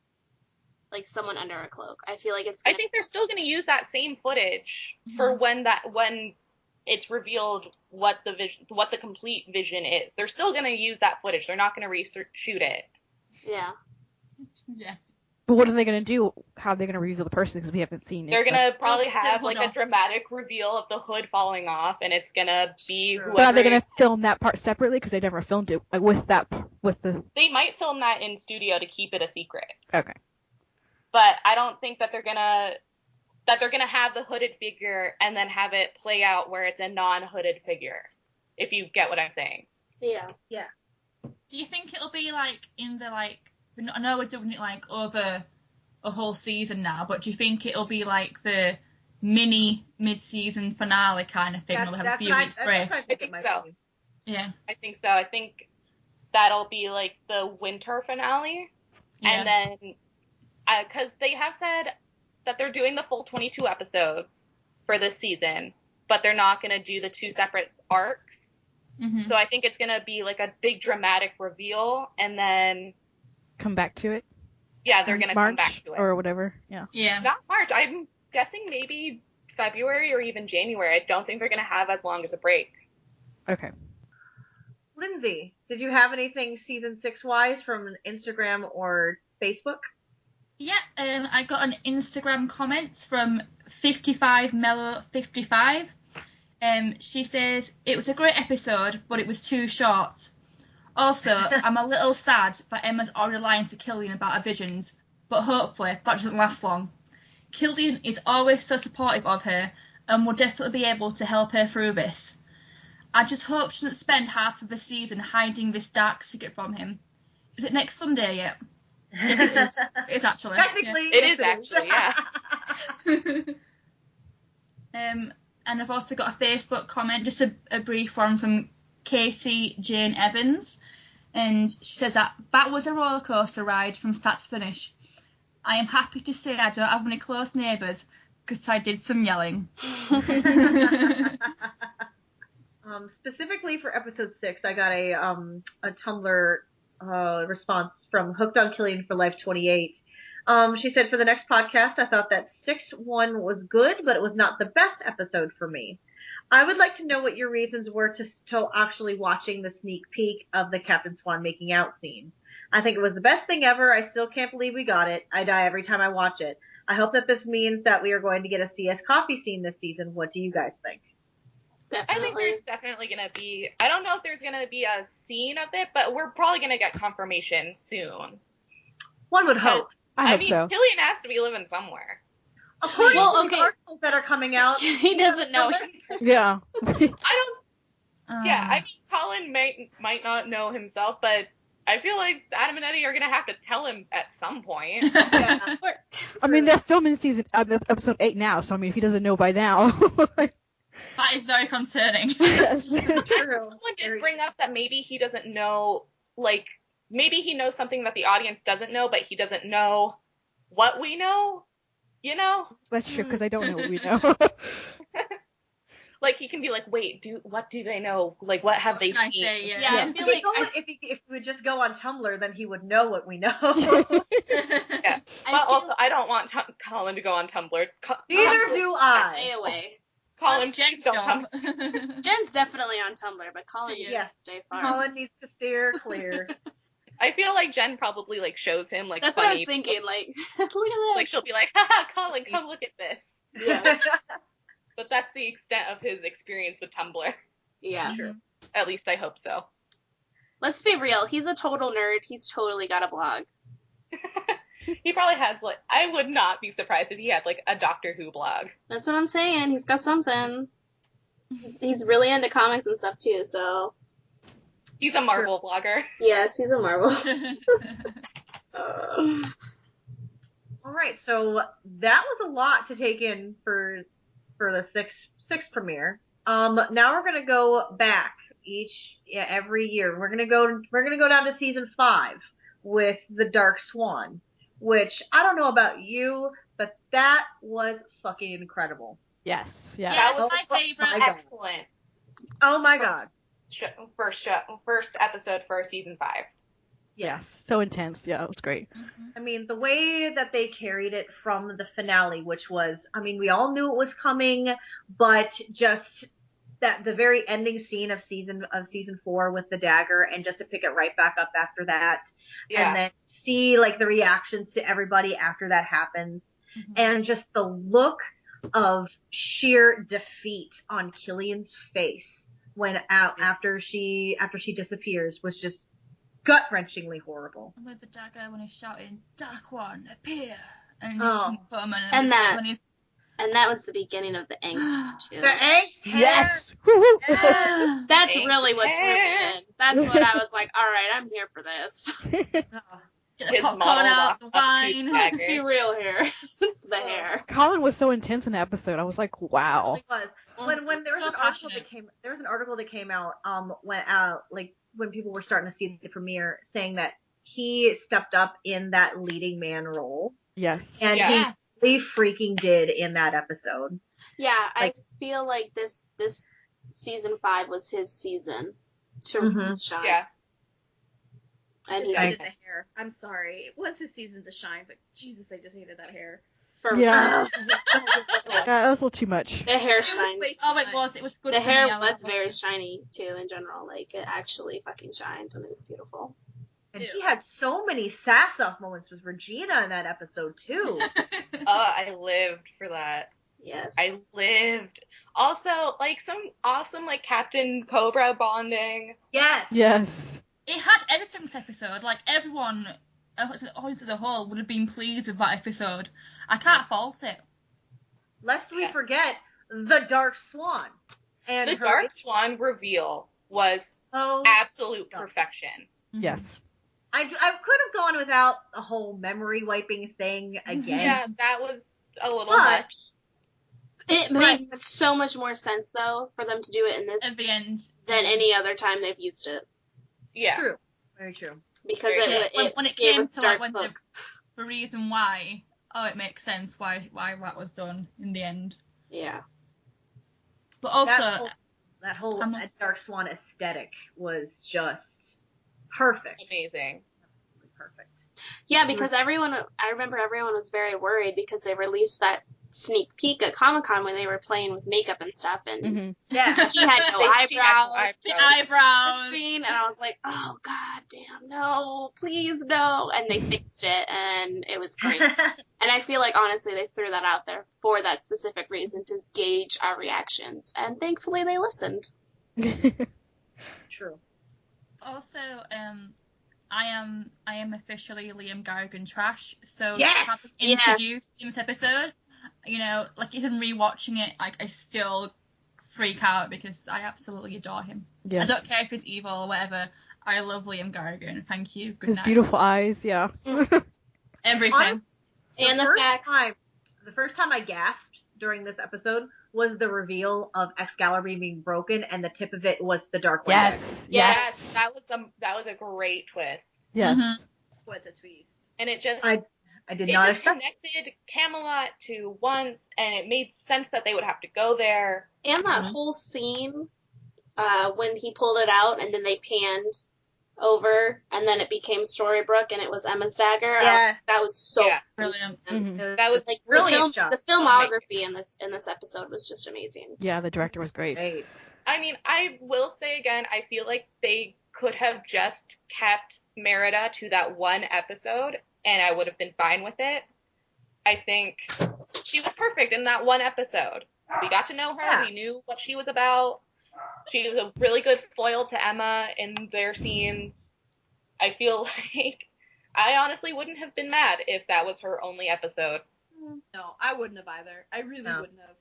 like someone under a cloak. I feel like it's I think they're still going to use that same footage for when it's revealed what the complete vision is. They're still going to use that footage. They're not going to reshoot it. Yeah. Yeah. But what are they going to do? How are they going to reveal the person? Because we haven't seen it. They're going to probably They'll have hold like a off. dramatic reveal of the hood falling off, and it's going to be whoever. But are they going to film that part separately? Because they never filmed it like, with the... They might film that in studio to keep it a secret. Okay. But I don't think that they're gonna have the hooded figure and then have it play out where it's a non-hooded figure. If you get what I'm saying. Yeah. Yeah. Do you think it'll be like in the like? I know we're doing it like over a whole season now, but do you think it'll be like the mini mid-season finale kind of thing? We'll have a few weeks break. I think so. Yeah. I think so. I think that'll be like the winter finale, and then because they have said that they're doing the full 22 episodes for this season, but they're not going to do the 2 separate arcs. Mm-hmm. So I think it's going to be like a big dramatic reveal, and then Come back to it? yeah, they're going to come back to it. Or whatever, yeah. Yeah. Not March. I'm guessing maybe February or even January. I don't think they're going to have as long as a break. Okay. Lindsay, did you have anything season 6 wise from Instagram or Facebook? Yeah, I got an Instagram comment from 55mellow55. She says, it was a great episode, but it was too short. Also, I'm a little sad that Emma's already lying to Killian about her visions, but hopefully that doesn't last long. Killian is always so supportive of her and will definitely be able to help her through this. I just hope she doesn't spend half of the season hiding this dark secret from him. Is it next Sunday yet? Yes, it is. It is actually. Technically, It is actually, yeah. And I've also got a Facebook comment, just a brief one from Katie Jane Evans, and she says that was a roller coaster ride from start to finish. I am happy to say I don't have any close neighbours because I did some yelling. Specifically for episode 6, I got a Tumblr response from Hooked on Killian for Life 28. She said, for the next podcast, I thought that 6-1 was good, but it was not the best episode for me. I would like to know what your reasons were to actually watching the sneak peek of the Captain Swan making out scene. I think it was the best thing ever. I still can't believe we got it. I die every time I watch it. I hope that this means that we are going to get a CS coffee scene this season. What do you guys think? Definitely. I think there's definitely going to be, I don't know if there's going to be a scene of it, but we're probably going to get confirmation soon. One would hope. I hope mean, so. Killian has to be living somewhere. According Well, to okay. the articles that are coming out, He doesn't know. Yeah. I don't, yeah, I mean, Colin might not know himself, but I feel like Adam and Eddie are going to have to tell him at some point. yeah. I mean, they're filming episode 8 now, so I mean, if he doesn't know by now. That is very concerning. Yes. True. Someone did bring up that maybe he doesn't know, like, maybe he knows something that the audience doesn't know, but he doesn't know what we know, you know? That's true, because I don't know what we know. Like, he can be like, wait, what do they know? Like, what have What they can I seen? say? Yeah. Yeah, I If feel he like if he would just go on Tumblr, then he would know what we know. Yeah. I But feel- also, I don't want Colin to go on Tumblr. Neither do I. Stay away. Colin, Jen's don't job. come. Jen's definitely on Tumblr, but Colin She needs is. to stay far. Colin needs to steer clear. I feel like Jen probably, like, shows him, like, That's funny. what I was thinking. Like, look at this. Like, she'll be like, haha, Colin, come look at this. Yeah. But that's the extent of his experience with Tumblr. Yeah. Sure. At least I hope so. Let's be real. He's a total nerd. He's totally got a blog. He probably has, like, I would not be surprised if he had, like, a Doctor Who blog. That's what I'm saying. He's got something. He's really into comics and stuff too, so. He's a Marvel blogger. Yes, he's a Marvel. All right, so that was a lot to take in for the six premiere. Now we're gonna go back every year. We're gonna go down to season 5 with the Dark Swan, which I don't know about you, but that was fucking incredible. Yes. Yeah, Yeah. it's my favorite. my God. Excellent. Oh my god. First episode for season 5. Yes, so intense. Yeah, it was great. I mean, the way that they carried it from the finale, which was, I mean, we all knew it was coming, but just that the very ending scene of season 4 with the dagger, and just to pick it right back up after that, and then see like the reactions to everybody after that happens, and just the look of sheer defeat on Killian's face when after she disappears was just gut-wrenchingly horrible. And with the dagger when he's shouting, "Dark One, appear!" And and that was the beginning of the angst too. The angst. Yes. That's really what drew me in. That's what I was like. All right, I'm here for this. Get the popcorn out, the wine. Let's be real here. It's the hair. Colin was so intense in the episode. I was like, wow. It was. When there was an article that came out when people were starting to see the premiere, saying that he stepped up in that leading man role. Yes. And he really freaking did in that episode. Yeah, I feel like this season 5 was his season to shine. Yeah. I just hated the hair. I'm sorry. It was his season to shine, but Jesus, I just hated that hair. That was a little too much. The hair shined. It was good. The hair was very shiny too in general. Like it actually fucking shined and it was beautiful. And he had so many sass-off moments with Regina in that episode too. I lived for that. Yes. I lived. Also, like some awesome like Captain Cobra bonding. Yes. Yes. It had everything this episode. Like everyone, the audience as a whole, would have been pleased with that episode. I can't fault it. Lest we forget the Dark Swan. And the Dark Swan reveal was absolute perfection. Yes. I could have gone without a whole memory wiping thing again. Yeah, that was a little much. It made so much more sense though for them to do it in this at the end than any other time they've used it. Yeah. True. Very true. Because when it came to like when the reason why, it makes sense why that was done in the end. Yeah. But also that whole Dark Swan aesthetic was just perfect. Amazing. Absolutely perfect. Yeah, because I remember everyone was very worried because they released that sneak peek at Comic-Con when they were playing with makeup and stuff, and she had no eyebrows. And I was like, oh god damn, no, please no. And they fixed it, and it was great. And I feel like honestly they threw that out there for that specific reason, to gauge our reactions, and thankfully they listened. True. Also, I am officially Liam Gallagher trash. So yes! to have him introduced in this episode, you know, like even rewatching it, like I still freak out because I absolutely adore him. Yes. I don't care if he's evil or whatever. I love Liam Gallagher. Thank you. Good His night. beautiful eyes, yeah. Everything. And the facts. The first time I gasped during this episode was the reveal of Excalibur being broken, and the tip of it was the Dark One. Yes, that was a great twist. Yes. What a twist! And it just I did not expect. Connected Camelot to once, and it made sense that they would have to go there. And that whole scene when he pulled it out, and then they panned over, and then it became Storybrooke, and it was Emma's dagger. Yeah, that was so brilliant. That was like brilliant. The filmography in this episode was just amazing. Yeah, the director was great. I mean, I will say again, I feel like they could have just kept Merida to that one episode, and I would have been fine with it. I think she was perfect in that one episode. We got to know her. Yeah. We knew what she was about. She was a really good foil to Emma in their scenes. I feel like I honestly wouldn't have been mad if that was her only episode. No, I wouldn't have either. I really wouldn't have.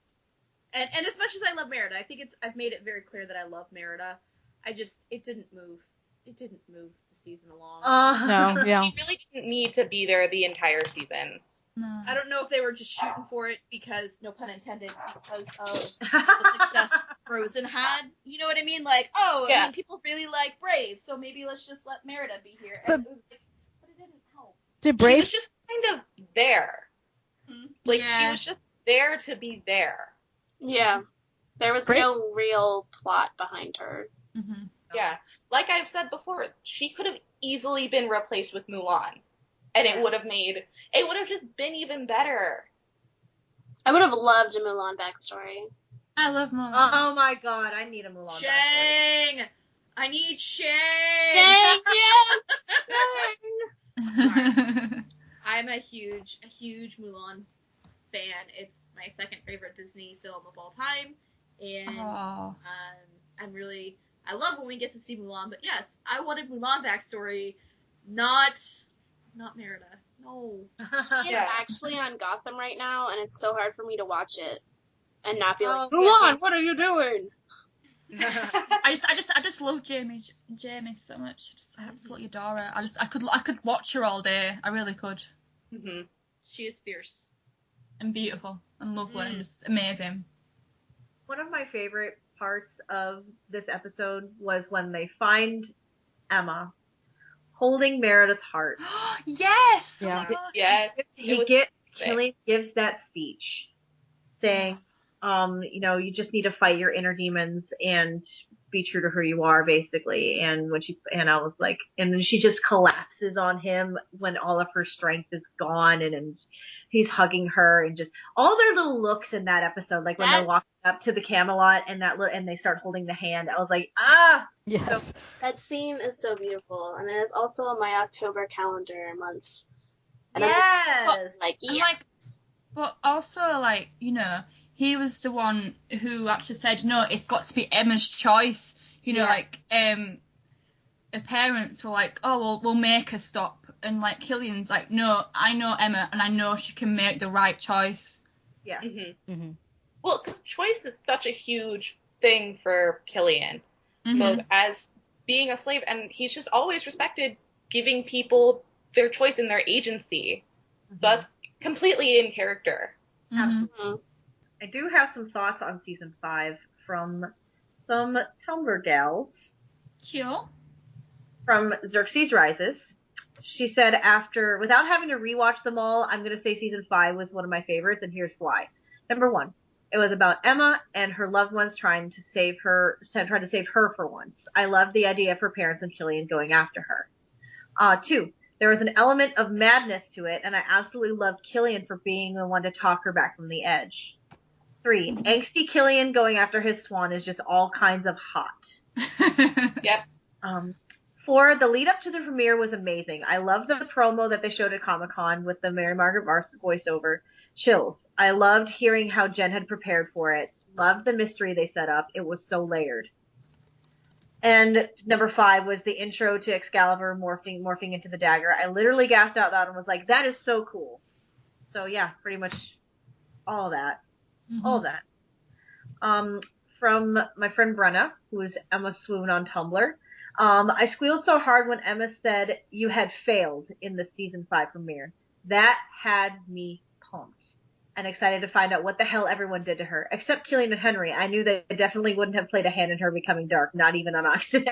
And as much as I love Merida, I think I've made it very clear that I love Merida. It didn't move. It didn't move the season along. No, yeah. She really didn't need to be there the entire season. No. I don't know if they were just shooting for it because, no pun intended, because of the success Frozen had. You know what I mean? Like, I mean, people really like Brave, so maybe let's just let Merida be here. But it didn't help. Did Brave? She was just kind of there. Like, she was just there to be there. Yeah. There was no real plot behind her. Mm-hmm. Yeah. Like I've said before, she could have easily been replaced with Mulan. And it would have just been even better. I would have loved a Mulan backstory. I love Mulan. Oh my god, I need a Mulan backstory. Shang! I need Shang! Shang, yes! Shang! I'm a huge Mulan fan. It's my second favorite Disney film of all time. And I love when we get to see Mulan, but yes, I wanted Mulan backstory, not Merida. No. She is actually on Gotham right now, and it's so hard for me to watch it and not be like, Oh, Mulan, what are you doing? I just love Jamie so much. I absolutely adore her. I could watch her all day. I really could. Mm-hmm. She is fierce. And beautiful and lovely and just amazing. One of my favorite parts of this episode was when they find Emma holding Merida's heart. Yes! Yeah. Yes. Killian gives that speech saying, you just need to fight your inner demons and be true to who you are, basically. And I was like, and then she just collapses on him when all of her strength is gone, and he's hugging her, and just all their little looks in that episode, like when they're walking up to the Camelot and they start holding the hand. I was like, Yes. So, That scene is so beautiful, and it is also on my October calendar month. And yes. I'm like, yes. But also, like, he was the one who actually said, no, it's got to be Emma's choice. The parents were like, oh, well, we'll make her stop. And, like, Killian's like, no, I know Emma, and I know she can make the right choice. Yes. Mm-hmm. Mm-hmm. Well, because choice is such a huge thing for Killian, Mm-hmm. both as being a slave, and he's just always respected giving people their choice and their agency. Mm-hmm. So that's completely in character. Mm-hmm. Mm-hmm. I do have some thoughts on season 5 from some Tumblr gals. Cute. From Xerxes Rises. She said without having to rewatch them all, I'm going to say season 5 was one of my favorites, and here's why. Number 1, it was about Emma and her loved ones trying to save her for once. I loved the idea of her parents and Killian going after her. 2, there was an element of madness to it, and I absolutely loved Killian for being the one to talk her back from the edge. 3, angsty Killian going after his swan is just all kinds of hot. Yep. 4, the lead up to the premiere was amazing. I loved the promo that they showed at Comic-Con with the Mary Margaret Mars voiceover. Chills. I loved hearing how Jen had prepared for it. Loved the mystery they set up. It was so layered. And number 5 was the intro to Excalibur morphing into the dagger. I literally gasped out loud and was like, that is so cool. So yeah, pretty much all that. Mm-hmm. All that. From my friend Brenna, who is Emma Swoon on Tumblr. I squealed so hard when Emma said you had failed in the season 5 premiere. That had me pumped and excited to find out what the hell everyone did to her, except Killian and Henry. I knew they definitely wouldn't have played a hand in her becoming dark, not even an accident.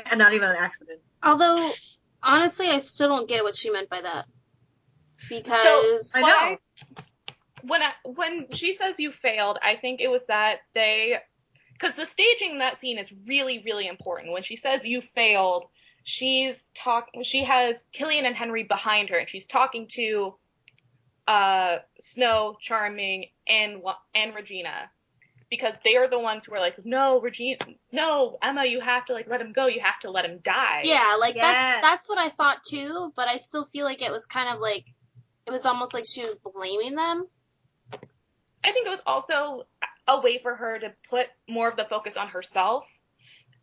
Although, honestly, I still don't get what she meant by that. Because I know. When she says you failed, I think it was that because the staging in that scene is really, really important. When she says you failed, she has Killian and Henry behind her, and she's talking to Snow, Charming, and Regina, because they are the ones who are like, no, Regina, no, Emma, you have to let him go. You have to let him die. yeah, Yes. that's what I thought too. But I still feel like it was kind of like it was almost like she was blaming them. I think it was also a way for her to put more of the focus on herself,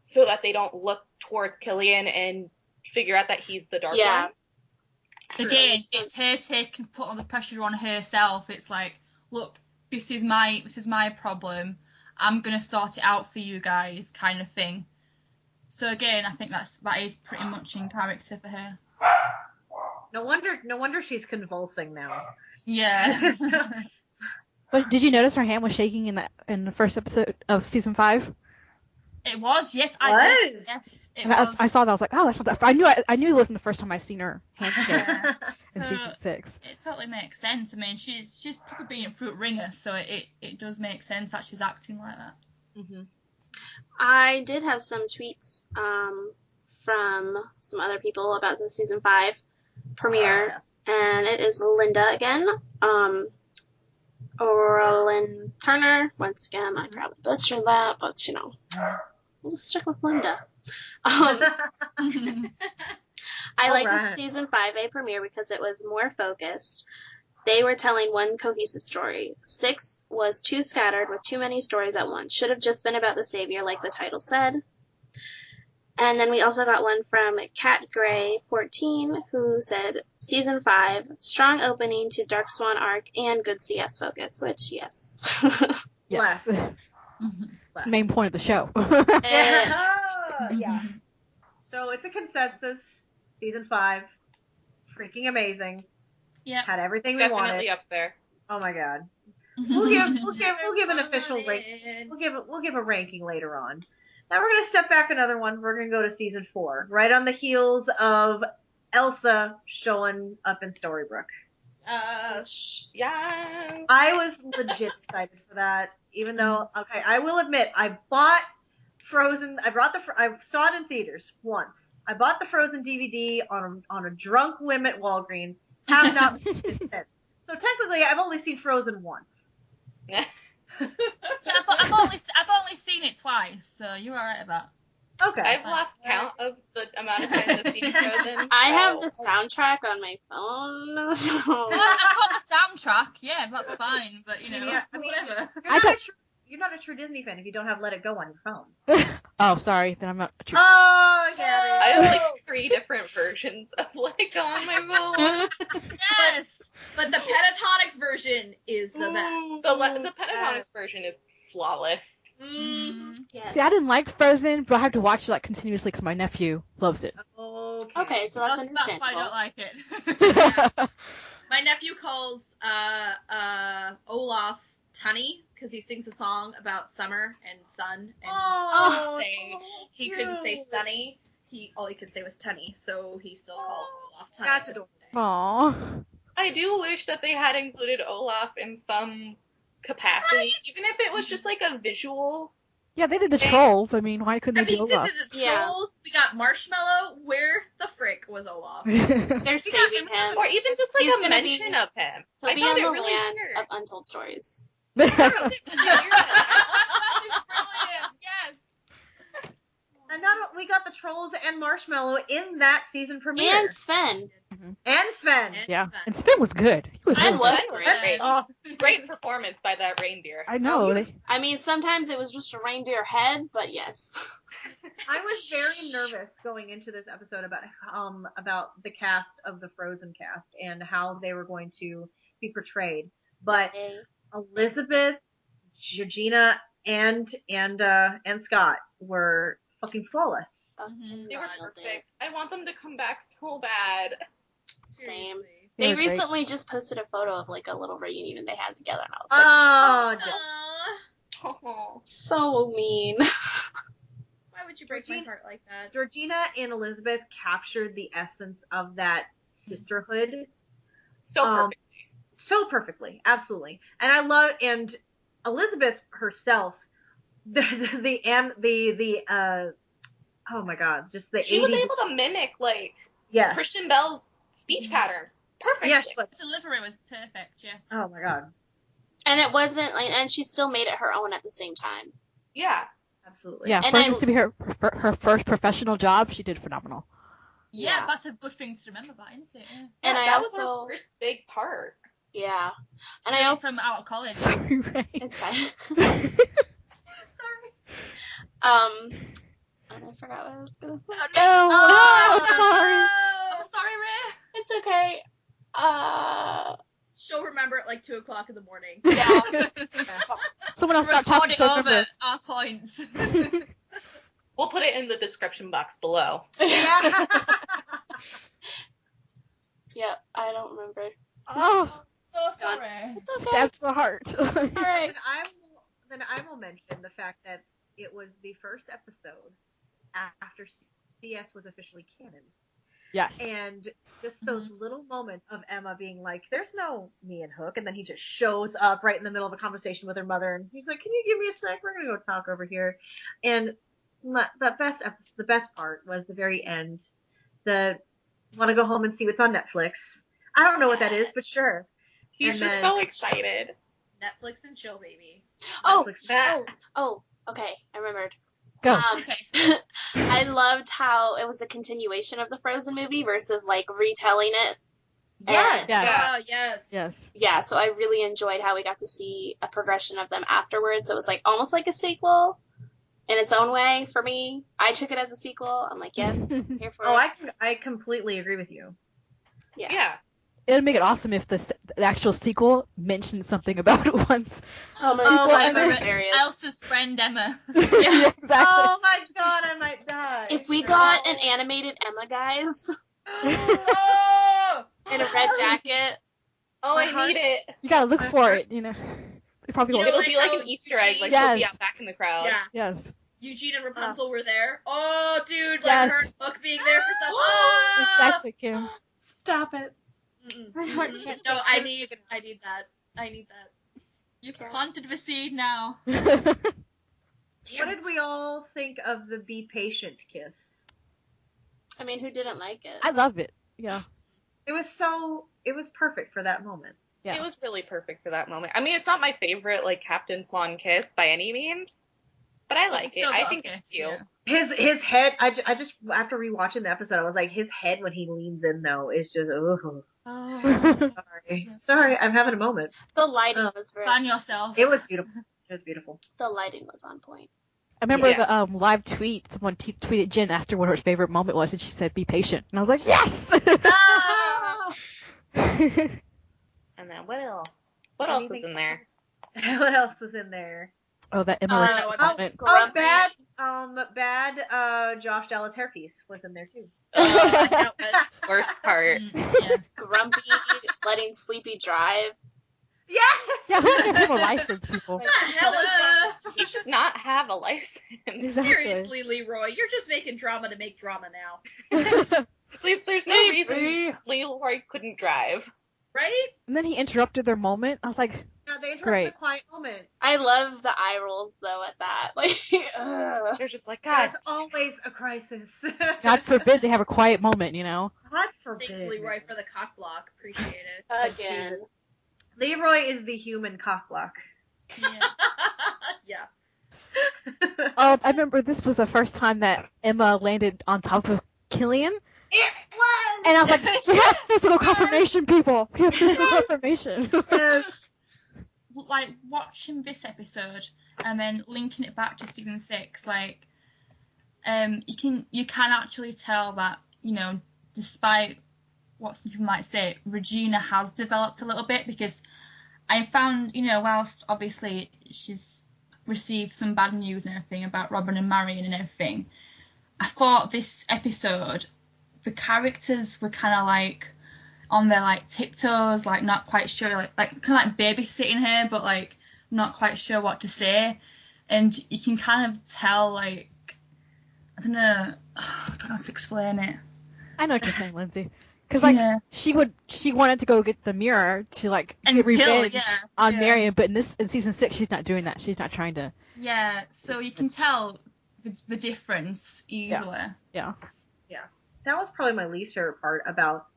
so that they don't look towards Killian and figure out that he's the dark one. Again, it's her putting all the pressure on herself. It's like, look, this is my problem. I'm gonna sort it out for you guys, kind of thing. So again, I think that is pretty much in character for her. No wonder she's convulsing now. Yeah. But did you notice her hand was shaking in the first episode of season 5? It was, yes, I did. Yes, it was. I saw that. I was like, oh, that's not that. I knew it wasn't the first time I seen her hand shake in So, season 6. It totally makes sense. I mean, she's probably being a fruit ringer, so it does make sense that she's acting like that. Mm-hmm. I did have some tweets from some other people about the season 5 premiere, and it is Linda again. Orlin Turner. Once again, I probably butchered that, but we'll just stick with Linda. I like the season 5A premiere because it was more focused. They were telling one cohesive story. 6 was too scattered with too many stories at once. Should have just been about the savior, like the title said. And then we also got one from Cat Gray 14, who said, Season 5, strong opening to Dark Swan arc and good CS focus, which, yes. Yes. It's the main point of the show. Yeah. So it's a consensus. Season 5, freaking amazing. Yeah. Had everything we wanted. Definitely up there. Oh my god. We'll give an official ranking. We'll give a ranking later on. Now we're gonna step back another one. We're gonna go to season 4, right on the heels of Elsa showing up in Storybrooke. Yeah. I was legit excited for that, even though I will admit I bought Frozen. I saw it in theaters once. I bought the Frozen DVD on a drunk whim at Walgreens. Have not seen it since. So technically, I've only seen Frozen once. Yeah, I've only seen it twice, so you're alright with that. Okay. I've lost count of the amount of times I've seen Frozen. I have the soundtrack on my phone, so... I've got the soundtrack, yeah, that's fine, but, whatever. You're not a true Disney fan if you don't have Let It Go on your phone. Oh, sorry, then I'm not a true. Oh, yeah. I have 3 different versions of Let It Go on my phone. Yes! But the Pentatonics version is the best. So the Pentatonics version is flawless. Yes. See, I didn't like Frozen, but I have to watch it continuously because my nephew loves it. Okay, so that's That's why I understandable. don't like it. My nephew calls Olaf Tunny because he sings a song about summer and sun, and he couldn't say sunny. All he could say was Tunny, so he still calls Olaf Tunny. That's adorable. Aww. I do wish that they had included Olaf in some capacity, even if it was just like a visual. Yeah, they did the trolls. I mean, why couldn't they do Olaf? The Trolls. We got Marshmallow. Where the frick was Olaf? They're saving him. Or even just like He's a gonna mention of him. He'll I be found in it the really land weird. of untold stories. That is brilliant, yes. And we got the Trolls and Marshmallow in that season premiere. And Sven. And Sven. Yeah, and Sven was good. He was Sven really was good. great. Oh, Great performance by that reindeer. I know. I mean, sometimes it was just a reindeer head, but yes. I was very nervous going into this episode about the cast of the Frozen cast and how they were going to be portrayed. But Elizabeth, Georgina, and Scott were fucking flawless. They were perfect. I want them to come back so bad. Same. They They were great. recently just posted a photo of like a little reunion they had together, and I was like, Oh. so mean. Why would you break my heart like that? Georgina and Elizabeth captured the essence of that sisterhood So perfectly, absolutely. And Elizabeth herself, oh my god, just the she 80s. was able to mimic Yes. Christian Bell's speech patterns perfectly. Yes, but The delivery was perfect, yeah. oh my god, And it wasn't like, and she still made it her own at the same time. Yeah. absolutely. Yeah, And for I- this to be her first professional job, she did phenomenal. Yeah, Yeah. that's a good thing to remember about, isn't it? Yeah. And I that was also, her first big part. yeah. And Straight I also, from out of college. Sorry, Ray. it's fine. Sorry. And I forgot what I was gonna say. Oh, sorry. I'm sorry, Ray. It's okay. She'll remember at 2 o'clock in the morning. Yeah. Someone else start talking. Recording So over remember. our points. We'll put it in the description box below. Yeah. Yep, I don't remember. Oh, Oh, sorry. It's okay. stabbed to the heart. All right. Then I will mention the fact that it was the first episode after CS was officially canon. Yes. And just those little moments of Emma being like, there's no me and Hook, and then he just shows up right in the middle of a conversation with her mother, and he's like, can you give me a sec? We're going to go talk over here. And the best part was the very end. The want to go home and see what's on Netflix. I don't know what that is, but sure. He's just so excited. Netflix and chill, baby. Okay, I remembered. Go. Okay. I loved how it was a continuation of the Frozen movie versus like retelling it. Yes. Yes. Yes. Yes. Yeah, so I really enjoyed how we got to see a progression of them afterwards. So it was like almost like a sequel in its own way for me. I took it as a sequel. I'm like, yes, here for it. I completely agree with you. Yeah. It would make it awesome if the actual sequel mentioned something about it once. Oh, my my hilarious. Elsa's friend Emma. Yeah, exactly. Oh my god, I might die. If we got an animated Emma, guys, Oh! in a red jacket. Oh, I need it. You gotta look for it, you know. It probably You won't. know, It'll be like how an Easter egg, like Yes. she'll be out back in the crowd. Yeah. Yes. Eugene and Rapunzel were there. Oh, dude, like Yes. her and Hook being there for some. Oh! Exactly, Kim. Stop it. Mm-mm. My heart can't No, take I it. need that. I need that. You've planted the seed now. What did we all think of the Be Patient kiss? I mean, who didn't like it? I love it. Yeah. It was perfect for that moment. Yeah. It was really perfect for that moment. I mean, it's not my favorite, like, Captain Swan kiss by any means, but I like it. Still I got think a it's kiss, cute. yeah. His head, I just, after rewatching the episode, I was like, his head when he leans in, though, is just, Oh, sorry. Yes. Sorry, I'm having a moment. The lighting Oh. was very. plan yourself. It was beautiful. It was beautiful. The lighting was on point. I remember Yeah. the live tweet. Someone tweeted Jen, asked her what her favorite moment was, and she said, "Be patient." And I was like, "Yes!" And then what else? What else was in there? What else was in there? Oh, that Emma Roach moment. Grumpy. Bad Josh Dallas hairpiece was in there, too. That was Worst part. Yes. Grumpy, letting Sleepy drive. Yeah! Yeah, who can have a license, people? Hello. He should not have a license. Exactly. Seriously, Leroy, you're just making drama to make drama now, There's no reason Leroy couldn't drive. right? And then he interrupted their moment. I was like, No, they interrupted Great. a quiet moment. I love the eye rolls though at that. Like, ugh. They're just like, God, There's always a crisis. God forbid they have a quiet moment, you know? God forbid. Thanks, Leroy, for the cock block. Appreciate it. Again. Leroy is the human cockblock. Yeah. Yeah. Oh, I remember this was the first time that Emma landed on top of Killian. It was! And I was like, we have physical confirmation, people. We have physical confirmation. Yes. Like watching this episode and then linking it back to season 6, like you can actually tell that, you know, despite what some people might say, Regina has developed a little bit, because I found, you know, whilst obviously she's received some bad news and everything about Robin and Marion and everything, I thought this episode the characters were kind of like on their like tiptoes, like not quite sure, like kind of like babysitting her, but like not quite sure what to say, and you can kind of tell, like, I don't know how to explain it. I know what you're saying, Lindsay. Because like Yeah. she wanted to go get the mirror to like And get kill, revenge yeah, on yeah. Marion, but in season 6 she's not doing that. She's not trying to. Yeah, so you can tell the difference easily. Yeah. That was probably my least favorite part about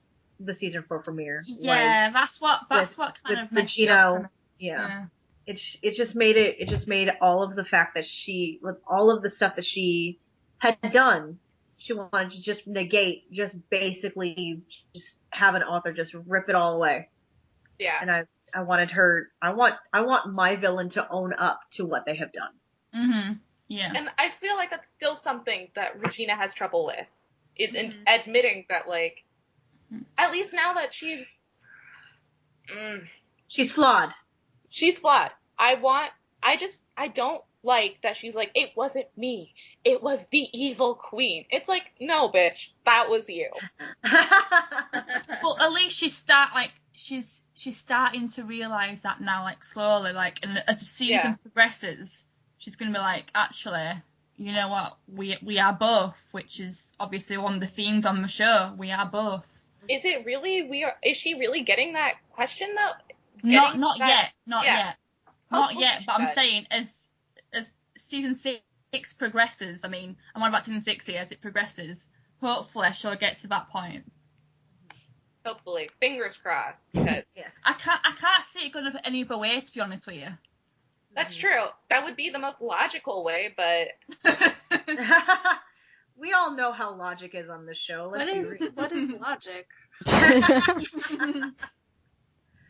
the season 4 premiere. Yeah, was that's what kind with of messed you up. Vegito. Yeah. It just made all of the fact that she, with all of the stuff that she had done, she wanted to just negate, just basically just have an author just rip it all away. yeah. And I wanted her, I want my villain to own up to what they have done. Mm-hmm. Yeah. And I feel like that's still something that Regina has trouble with, is in Mhm. admitting that, like, at least now that she's She's flawed. flawed. I don't like that she's like, it wasn't me. It was the evil queen. It's like, no, bitch, that was you. Well, at least she's starting to realise that now, like, slowly, like, and as the season progresses, she's gonna be like, actually, you know what, we are both, which is obviously one of the themes on the show. We are both. Is it really is she really getting that question though? Not yet. Yeah. Not Hopefully yet, she but I'm does. saying as season 6 6 progresses, I mean, I'm on about season 6 here, as it progresses, hopefully I shall get to that point. Hopefully. Fingers crossed. Because I can't see it going any other way, to be honest with you. that's true. That would be the most logical way, but... We all know how logic is on this show. What is logic?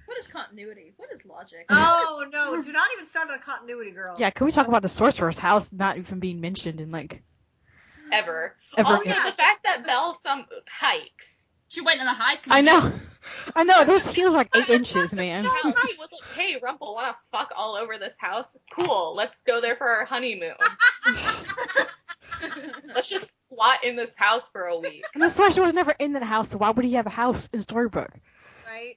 What is continuity? What is logic? Oh, no. Do not even start on a continuity, girl. Yeah, can we talk about the Sorcerer's House not even being mentioned in, like... Ever. Ever. Also, the fact that Belle hikes. She went on a hike. I know. Those heels are like 8 inches, man. House was like, hey, Rumple, wanna fuck all over this house? Cool, let's go there for our honeymoon. Let's just squat in this house for a week. And the Sorcerer was never in that house, so why would he have a house in Storybook? Right?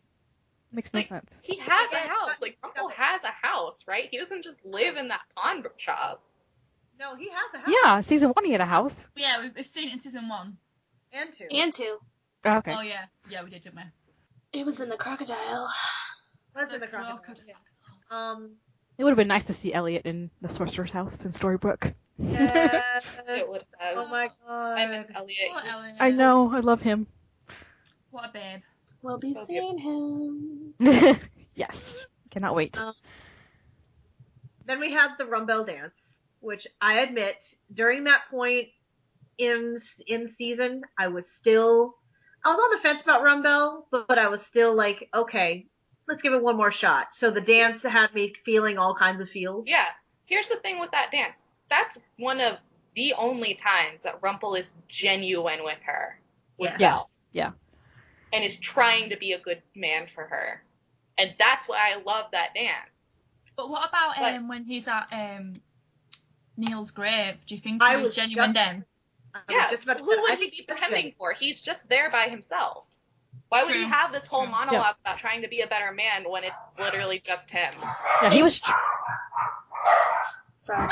Makes no sense. He has a house. Like, Rumple has a house, right? He doesn't just live in that pawn shop. No, he has a house. Yeah, season 1 he had a house. Yeah, we've seen it in season 1. And 2. And 2. Oh, okay. Oh, yeah. Yeah, we did, didn't we? It was in the crocodile. What's in the crocodile? It would have been nice to see Elliot in the Sorcerer's House in Storybook. Yes. It would have. Oh my god. I miss Elliot. Poor Elliot. I know, I love him. What a babe. We'll be So seeing him. Yes. Cannot wait. Then we had the Rumbell dance, which I admit, during that point in season, I was on the fence about Rumbell, but I was still like, okay, let's give it one more shot. So the dance had me feeling all kinds of feels. Yeah. Here's the thing with that dance. That's one of the only times that Rumple is genuine with her. With Yes. Belle. Yeah. And is trying to be a good man for her. And that's why I love that dance. But what about But- when he's at Neil's grave? Do you think he I was was genuine just- then? I was Yeah, just about to who say, would I he think be pretending for? He's just there by himself. Why would he True. have this whole True. monologue about trying to be a better man when it's literally just him? Yeah, he was... Sorry.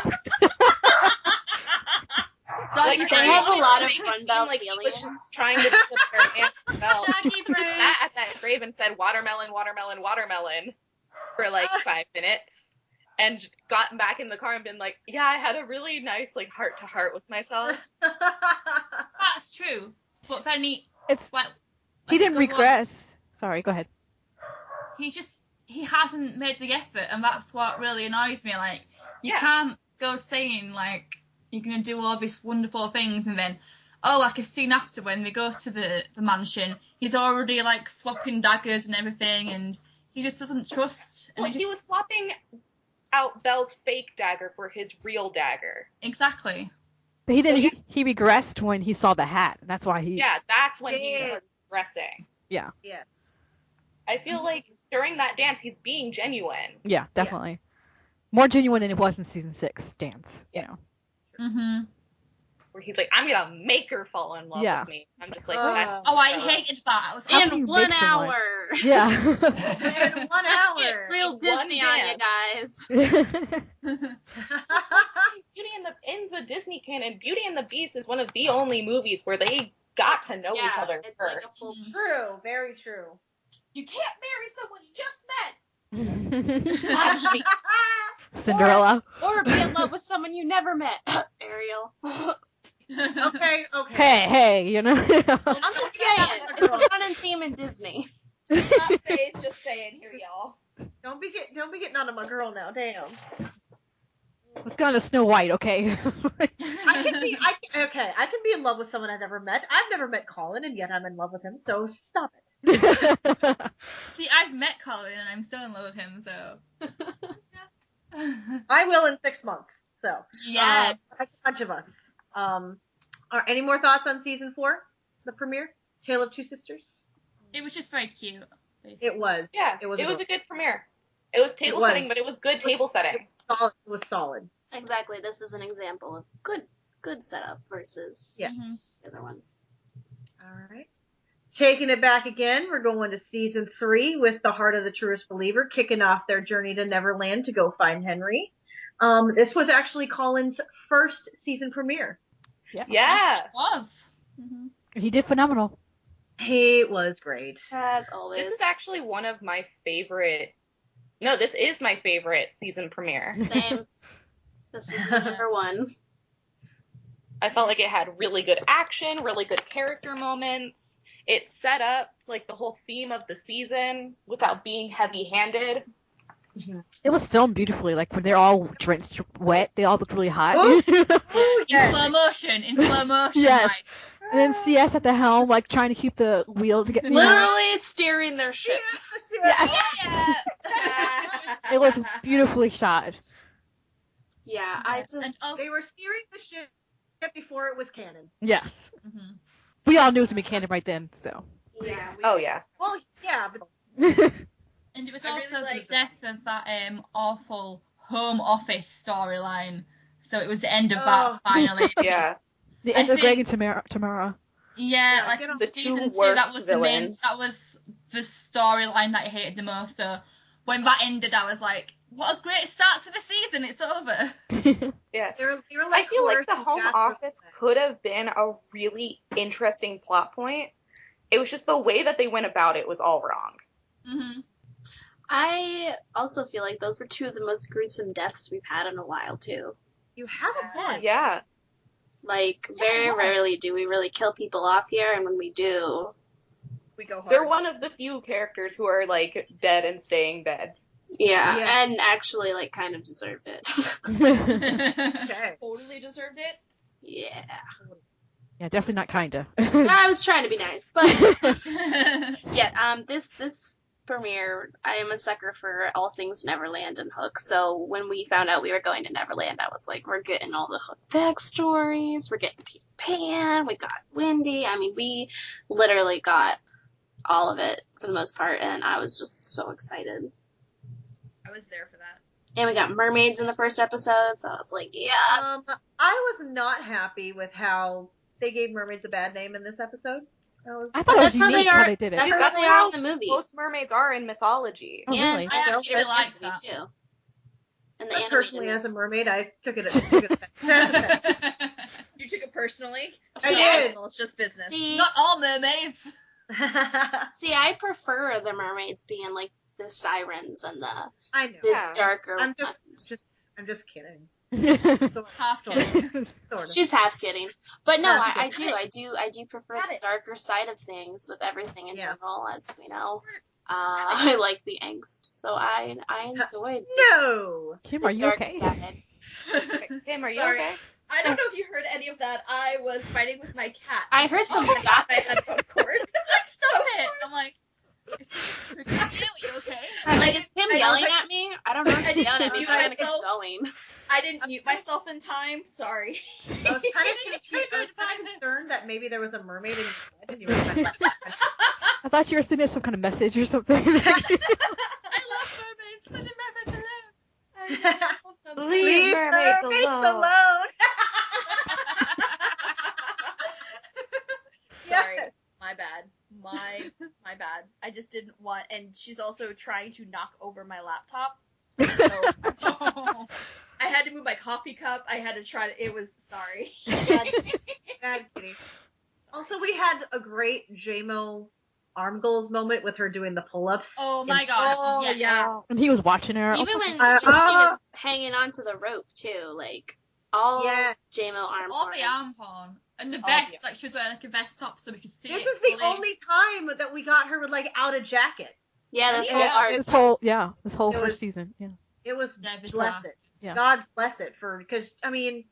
Doggy Like, they brain. have a lot of Make it seem Rumbell like he was feelings. trying to be a better man for Belle. Doggy He brain. sat at that grave and said watermelon, watermelon, watermelon for like 5 minutes. And gotten back in the car and been like, yeah, I had a really nice like heart to heart with myself. That's true. But then He he didn't regress. Sorry, go ahead. He hasn't made the effort, and that's what really annoys me. Like, you Yeah. can't go saying like you're gonna do all these wonderful things, and then like a scene after when they go to the mansion, he's already like swapping daggers and everything, and he just doesn't trust. And Well, he was swapping out Belle's fake dagger for his real dagger. Exactly. But he didn't. He regressed when he saw the hat. That's why he. Yeah, that's when he Yeah. started regressing. Yeah. Yeah. I feel like during that dance, he's being genuine. Yeah, definitely. More genuine than it was in season 6 dance. You know. Mhm. Where he's like, I'm gonna make her fall in love Yeah. with me. I'm just like, Oh. that's Oh, I hated that. I was How can you In 1 make someone- hour. Yeah. In 1 Let's hour. get real One Disney on you dance. guys. Beauty in the Disney canon, Beauty and the Beast is one of the only movies where they got to know each Yeah, other it's first. like a full. True. Very true. You can't marry someone you just met. Watch me. Cinderella. Or be in love with someone you never met. Ariel. Okay. Hey, you know. I'm just saying. It's a running theme in Disney. Not saying, just saying here, y'all. Don't be getting on to my girl now. Damn. Let's go on to Snow White, okay? I can be in love with someone I've never met. I've never met Colin, and yet I'm in love with him. So stop it. See, I've met Colin, and I'm still in love with him. So. I will in 6 months. So Yes. a bunch of us. Are any more thoughts on season 4, the premiere, Tale of Two Sisters? It was just very cute. Basically. It was. Yeah, It was. a good premiere. It was table setting, but it was good table setting. Solid. It was solid. Exactly. This is an example of good setup versus Yeah. Mhm. the other ones. All right. Taking it back again, we're going to season 3 with the Heart of the Truest Believer kicking off their journey to Neverland to go find Henry. This was actually Colin's first season premiere. Yeah. Yes, it was. Mhm. He did phenomenal. He was great. As always. This is actually one of my favorite. No, this is my favorite season premiere. Same. This is my number one. I felt like it had really good action, really good character moments. It set up like the whole theme of the season without being heavy-handed. It was filmed beautifully. Like when they're all drenched wet, they all look really hot. Ooh. In slow motion. Yes. Like, And then CS at the helm, like trying to keep the wheel to get. Literally steering their ship. Yes. It was beautifully shot. Yeah, I just. They were steering the ship before it was canon. Yes. mhm. We all knew it was gonna be canon right then, so. Yeah. Oh, yeah. Well, yeah, but And it was I really also the like death of that awful Home Office storyline. So it was the end of that finally. Yeah. The I end of Greg think- and Tamara. Yeah, Yeah, like get on the season two 2, that worst was the main, villains. that was the storyline that I hated the most. So when that ended, I was like, what a great start to the season! It's over. Yeah. they were I like feel like coerced the and Home gasped Office for could have been a really interesting plot point. It was just the way that they went about it was all wrong. hmm I also feel like those were two of the most gruesome deaths we've had in a while, too. You have a point. Yeah. Like, very rarely do we really kill people off here, and when we do, We go hard. They're one of the few characters who are, like, dead and staying dead. Yeah. and actually, like, kind of deserved it. Okay. Totally deserved it. Yeah. Yeah, definitely not kinda. I was trying to be nice, but yeah, this premiere, I am a sucker for all things Neverland and Hook. So when we found out we were going to Neverland, I was like, we're getting all the Hook backstories, we're getting Peter Pan, we got Wendy. I mean, we literally got all of it for the most part, and I was just so excited. I was there for that. And we got mermaids in the first episode, so I was like, yes. I was not happy with how they gave mermaids a bad name in this episode. I thought it was That's how unique they how are. they did it. That's how That's they how are in the movie. Most mermaids are in mythology. Oh, Yeah, really? I actually Peter liked Pan that. too. And the But personally, animated as a mermaid, I took it. As You took it personally? I did. It's just business. See, Not all mermaids. see, I prefer the mermaids being like the sirens and I know. the Yeah. darker I'm ones. I'm just kidding. Half Sort of. kidding. Sort of. She's half kidding, but no, Half I kidding. do prefer Have the it. darker side of things with everything in Yeah. general, as we know. I like the angst, so I enjoyed No. Kim, the are you dark okay? side. Kim, are you Sorry. okay? I don't know if you heard any of that. I was fighting with my cat. I heard some Oh, stuff. I had phone cord. Stop it! I'm like, is it triggering you? Are you okay? Like, is Kim I yelling was like- at me? I don't know if I she's yelling at me, didn't but I'm gonna mute keep myself. going. I didn't mute myself in time. Sorry. I was kind of concerned that maybe there was a mermaid in your head and you were like, I thought you were sending us some kind of message or something. I love mermaids. Leave the mermaids alone. I love them. Leave mermaids alone. Sorry. My bad. My bad. I just didn't want, and she's also trying to knock over my laptop. So I had to move my coffee cup. I had to try to, it was, sorry. Bad kitty. Also, we had a great JMO arm goals moment with her doing the pull-ups. Oh my gosh. Oh, yeah. yeah. And he was watching her. Even when she uh, was hanging onto the rope too, like all Yeah. JMO arm All porn. the arm porn. And the Oh, vest, yeah. like she was wearing like a vest top so we could see This it. is the fully. only time that we got her with like out a jacket. Yeah, this Yeah. whole art. This whole It first was- season. Yeah. It was Yeah, bizarre. bless it. Yeah. God bless it because I mean,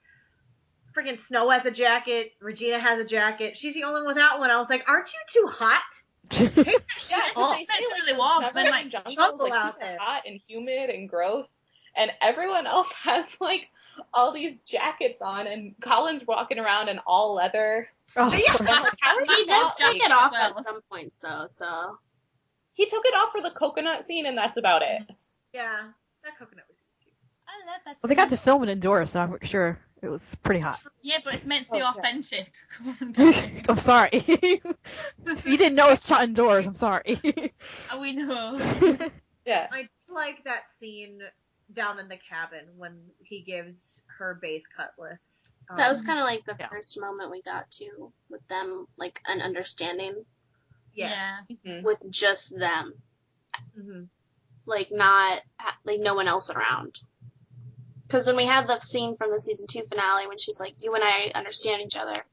freaking Snow has a jacket. Regina has a jacket. She's the only one without one. I was like, aren't you too hot? Take that shit Yeah, off. they It's meant say, to like, really warm, the then, like, jungle jungle is like out super there. hot and humid and gross, and everyone else has like all these jackets on, and Colin's walking around in all leather. Oh, Yeah. of course. How are He you does not, take like, it off well. at some points though, so He took it off for the coconut scene, and that's about it. Yeah, that coconut was cute. I love that. Well, they got to scene. film it indoors, so I'm sure it was pretty hot. Yeah, but it's meant to be Okay. authentic. Come on, guys. I'm sorry. You didn't know it's shot indoors. I'm sorry. Oh, we know. Yeah. I do like that scene down in the cabin when he gives her base cutlass. that was kind of like the Yeah. first moment we got to with them, like an understanding yeah. Yeah. with just them, hmm like not like no one else around. Because when we had the scene from the season 2 finale, when she's like, "You and I understand each other,"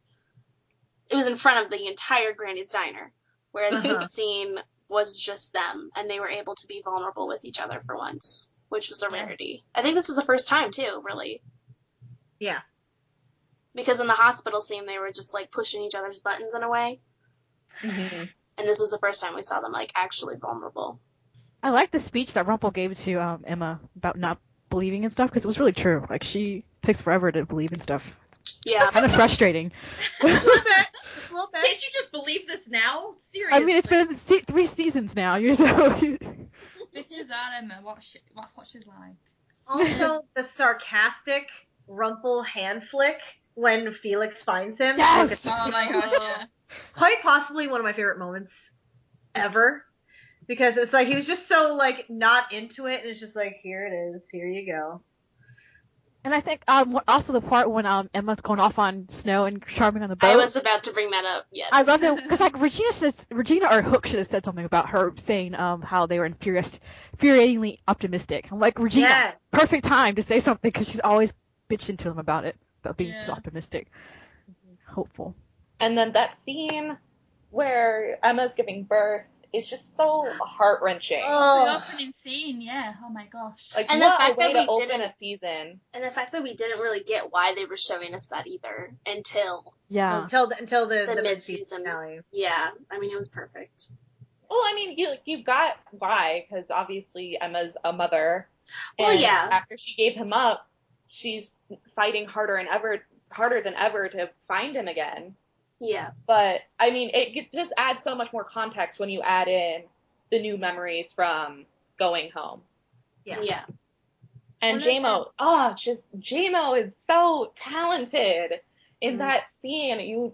it was in front of the entire Granny's Diner. Whereas this scene was just them, and they were able to be vulnerable with each other for once, which was a rarity. I think this was the first time, too, really. Yeah. Because in the hospital scene, they were just, like, pushing each other's buttons in a way. Mm-hmm. And this was the first time we saw them, like, actually vulnerable. I like the speech that Rumpel gave to Emma about not believing in stuff, because it was really true. Like, she takes forever to believe in stuff. Yeah. Kind of frustrating. A little bit. Can't you just believe this now? Seriously. I mean, it's been 3 seasons now. You're so... This is our Emma. What she's like. Also, the sarcastic Rumpel hand flick when Felix finds him. Yes! Oh my gosh, yeah. Quite possibly one of my favorite moments ever. Because it's like, he was just so, like, not into it, and it's just like, here it is, here you go. And I think also the part when Emma's going off on Snow and Charming on the boat. I was about to bring that up, yes. I love it, because like Regina or Hook should have said something about her saying how they were infuriatingly optimistic. I'm like, Regina, perfect time to say something, because she's always bitching to them about being so optimistic. Hopeful. And then that scene where Emma's giving birth is just so heart-wrenching. The opening scene, yeah. Oh my gosh. Like, and what the fact a way that to we open a season. And the fact that we didn't really get why they were showing us that either until until the mid-season finale. Yeah, I mean, it was perfect. Well, I mean, you got why, because obviously Emma's a mother. Well, and yeah. After she gave him up, she's fighting harder than ever to find him again. Yeah. But, I mean, it just adds so much more context when you add in the new memories from going home. Yeah. And J-Mo is so talented in that scene.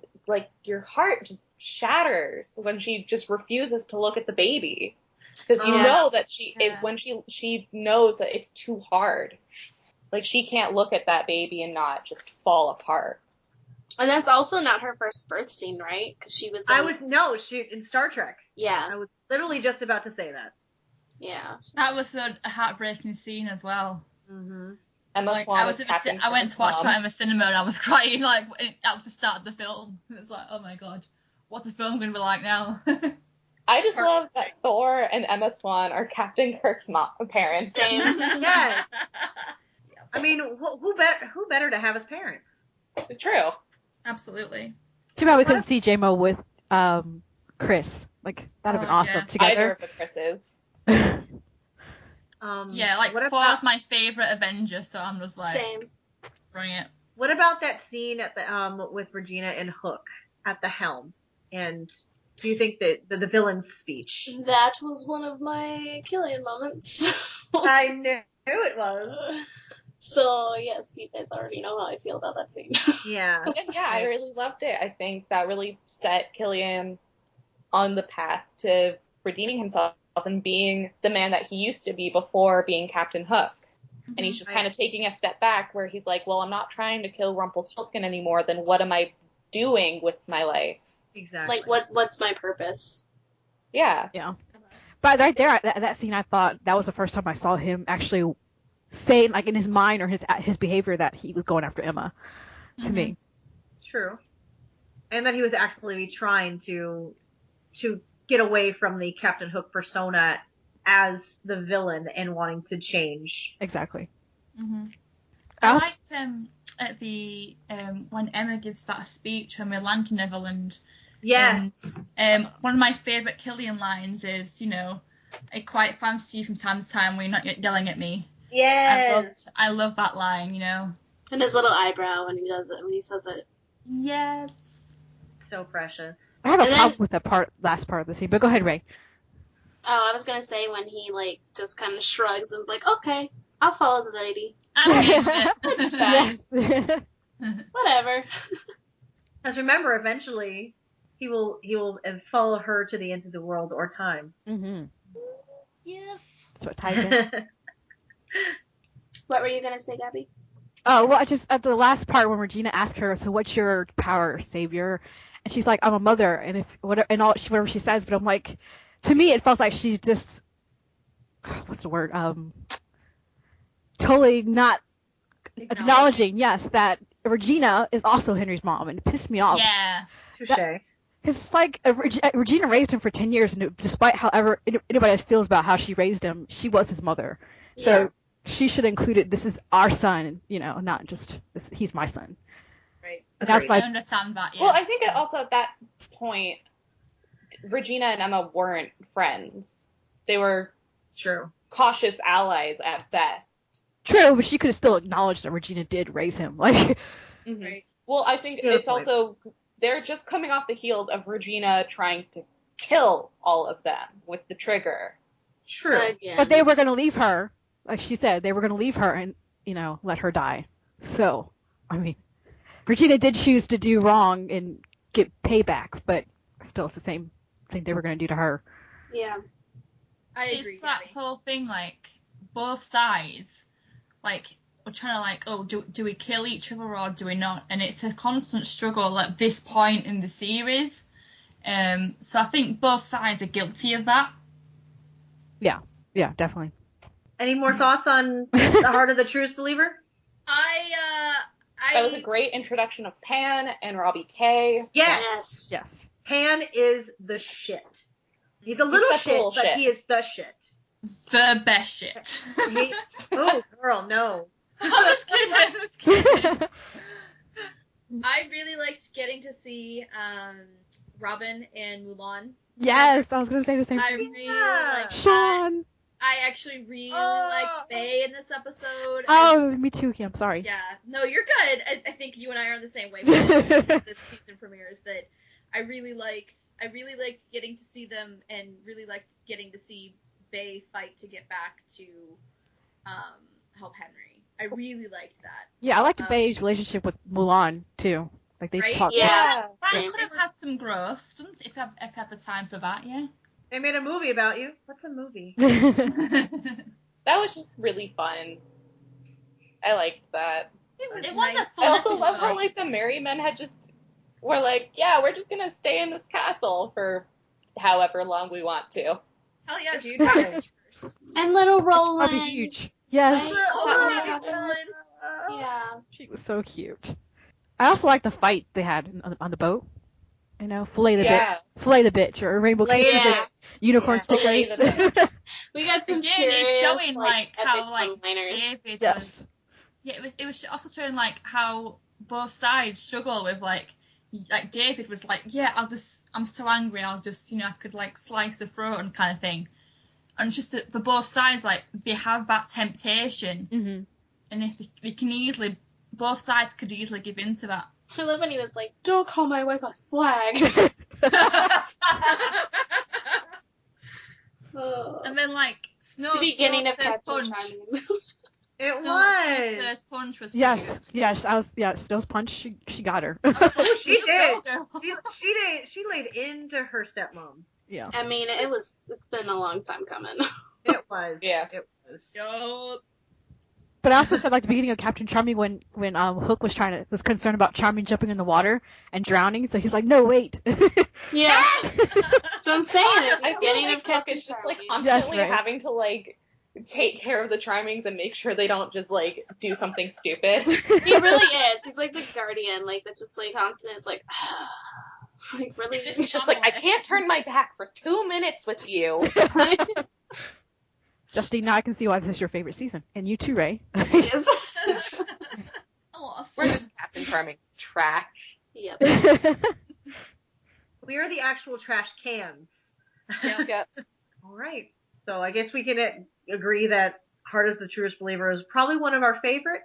Your heart just shatters when she just refuses to look at the baby. Because you know that when she knows that it's too hard. Like, she can't look at that baby and not just fall apart. And that's also not her first birth scene, right? Because she was in Star Trek. Yeah. I was literally just about to say that. Yeah. That was a heartbreaking scene as well. Mm-hmm. I went to watch that in the cinema and I was crying like that was the start of the film. It's like, oh my god, what's the film going to be like now? I just love that Thor and Emma Swan are Captain Kirk's parents. Same. Yeah. I mean, who better to have as parents? True. Absolutely. Too bad we couldn't see J-Mo with Chris. Like, that'd have been awesome together. Either of the Chris's. Thor's my favorite Avenger, so I'm just like, Same. Bring it. What about that scene at the with Regina and Hook at the helm? And do you think that the villain's speech? That was one of my Killian moments. I knew it was. So, yes, you guys already know how I feel about that scene. Yeah. And yeah, I really loved it. I think that really set Killian on the path to redeeming himself and being the man that he used to be before being Captain Hook. Mm-hmm. And he's just kind of taking a step back where he's like, well, I'm not trying to kill Rumpelstiltskin anymore, then what am I doing with my life? Exactly. Like, what's my purpose? Yeah. Yeah. But right there, that scene, I thought that was the first time I saw him actually saying, like, in his mind or his behavior that he was going after Emma, to me. True. And that he was actually trying to get away from the Captain Hook persona as the villain and wanting to change. Exactly. Mm-hmm. I liked at the when Emma gives that speech when we land to Neverland. Yes. And one of my favourite Killian lines is, I quite fancy you from time to time when you're not yelling at me. Yes. I love that line, And his little eyebrow when he says it. Yes. So precious. I have a problem with that last part of the scene, but go ahead, Ray. Oh, I was gonna say when he just kind of shrugs and is like, "Okay, I'll follow the lady." It's fine. Yes. Whatever. Because remember, eventually he will follow her to the end of the world or time. Mm-hmm. Yes. So it ties in. What were you gonna say, Gabby? Oh, well, just at the last part when Regina asked her, "So what's your power, Savior?" And she's like, "I'm a mother," and whatever she says. But I'm like, to me, it felt like she's just, what's the word? Totally not acknowledging, yes, that Regina is also Henry's mom, and it pissed me off. Yeah. Touché. Because it's like Regina raised him for 10 years, and despite however anybody else feels about how she raised him, she was his mother. So she should have included, this is our son, not just, he's my son. Right. And that's I understand that, yeah. Well, I think also at that point, Regina and Emma weren't friends. They were True. cautious allies at best. True, but she could have still acknowledged that Regina did raise him. Like, Mm-hmm. Right. Well, I think Good it's point. also, they're just coming off the heels of Regina trying to kill all of them with the trigger. True. Again. but they were going to leave her, like she said, they were going to leave her and, let her die. So, I mean, Regina did choose to do wrong and get payback, but still it's the same thing they were going to do to her. Yeah. I agree. It's that Gabby. whole thing, like, both sides, like, are trying to, like, oh, do we kill each other or do we not? And it's a constant struggle at this point in the series. So I think both sides are guilty of that. Yeah, definitely. Any more thoughts on the heart of the truest believer? That was a great introduction of Pan and Robbie K. Yes. Yes. Pan is the shit. He's a little such a shit, little but shit. he is the shit. The best shit. Oh, girl, no. I was kidding. I really liked getting to see Robin and Mulan. Yes, I was going to say the same I thing. really liked that. Sean! I actually really liked Faye in this episode. Oh, me too, Kim, sorry. Yeah, no, you're good. I think you and I are on the same wavelength with this season premieres. That I really liked getting to see them, and really liked getting to see Faye fight to get back to help Henry. I really liked that. Yeah, I liked Faye's relationship with Mulan, too. Like, they Right? talked. Yeah. That Same. could have had some growth, didn't it, if I had the time for that, yeah? They made a movie about you. What's a movie? That was just really fun. I liked that. It was a nice. fun I also episode. love how like the merry men had just were like, yeah, we're just gonna stay in this castle for however long we want to. Hell yeah, dude. And little It's Roland. probably huge. Yes. Right? Oh, Is that what my happened? God. Yeah. She was so cute. I also liked the fight they had on the boat. Fillet the bitch, or rainbow Flay kisses it. and unicorn Yeah. stickers. Flay We got some Again, serious, it's showing like, how epic like one-liners. David Yes. was. Yeah, it was also showing like how both sides struggle with like David was like, yeah, I'm so angry, I'll just I could like slice a throat and kind of thing, and it's just that for both sides like they have that temptation, Mm-hmm. and if we can both sides could easily give in to that. I love when he was like, "Don't call my wife a slag." Oh. And then like The beginning of Snow's first Captain punch. Charming. It Snow's was. first punch was Yes. Snow's punch. She got her. She did. Girl. She laid into her stepmom. Yeah. I mean, it's been a long time coming. It was. Yeah. It was. Yup. But I also said like the beginning of Captain Charming when Hook was concerned about Charming jumping in the water and drowning, so he's like, no, wait. Yeah. So I'm saying at the I feel beginning like of Captain Hook is just Charming. like Yes, constantly right. having to like take care of the Charmings and make sure they don't just like do something stupid. He really is. He's like the guardian, like that just like constant is like like really It's just like I can't turn my back for 2 minutes with you. Justine, now I can see why this is your favorite season. And you too, Ray. Yes. Oh, Where this Captain Charming's trash. Yep. We are the actual trash cans. Yep. All right. So I guess we can agree that Heart is the Truest Believer is probably one of our favorite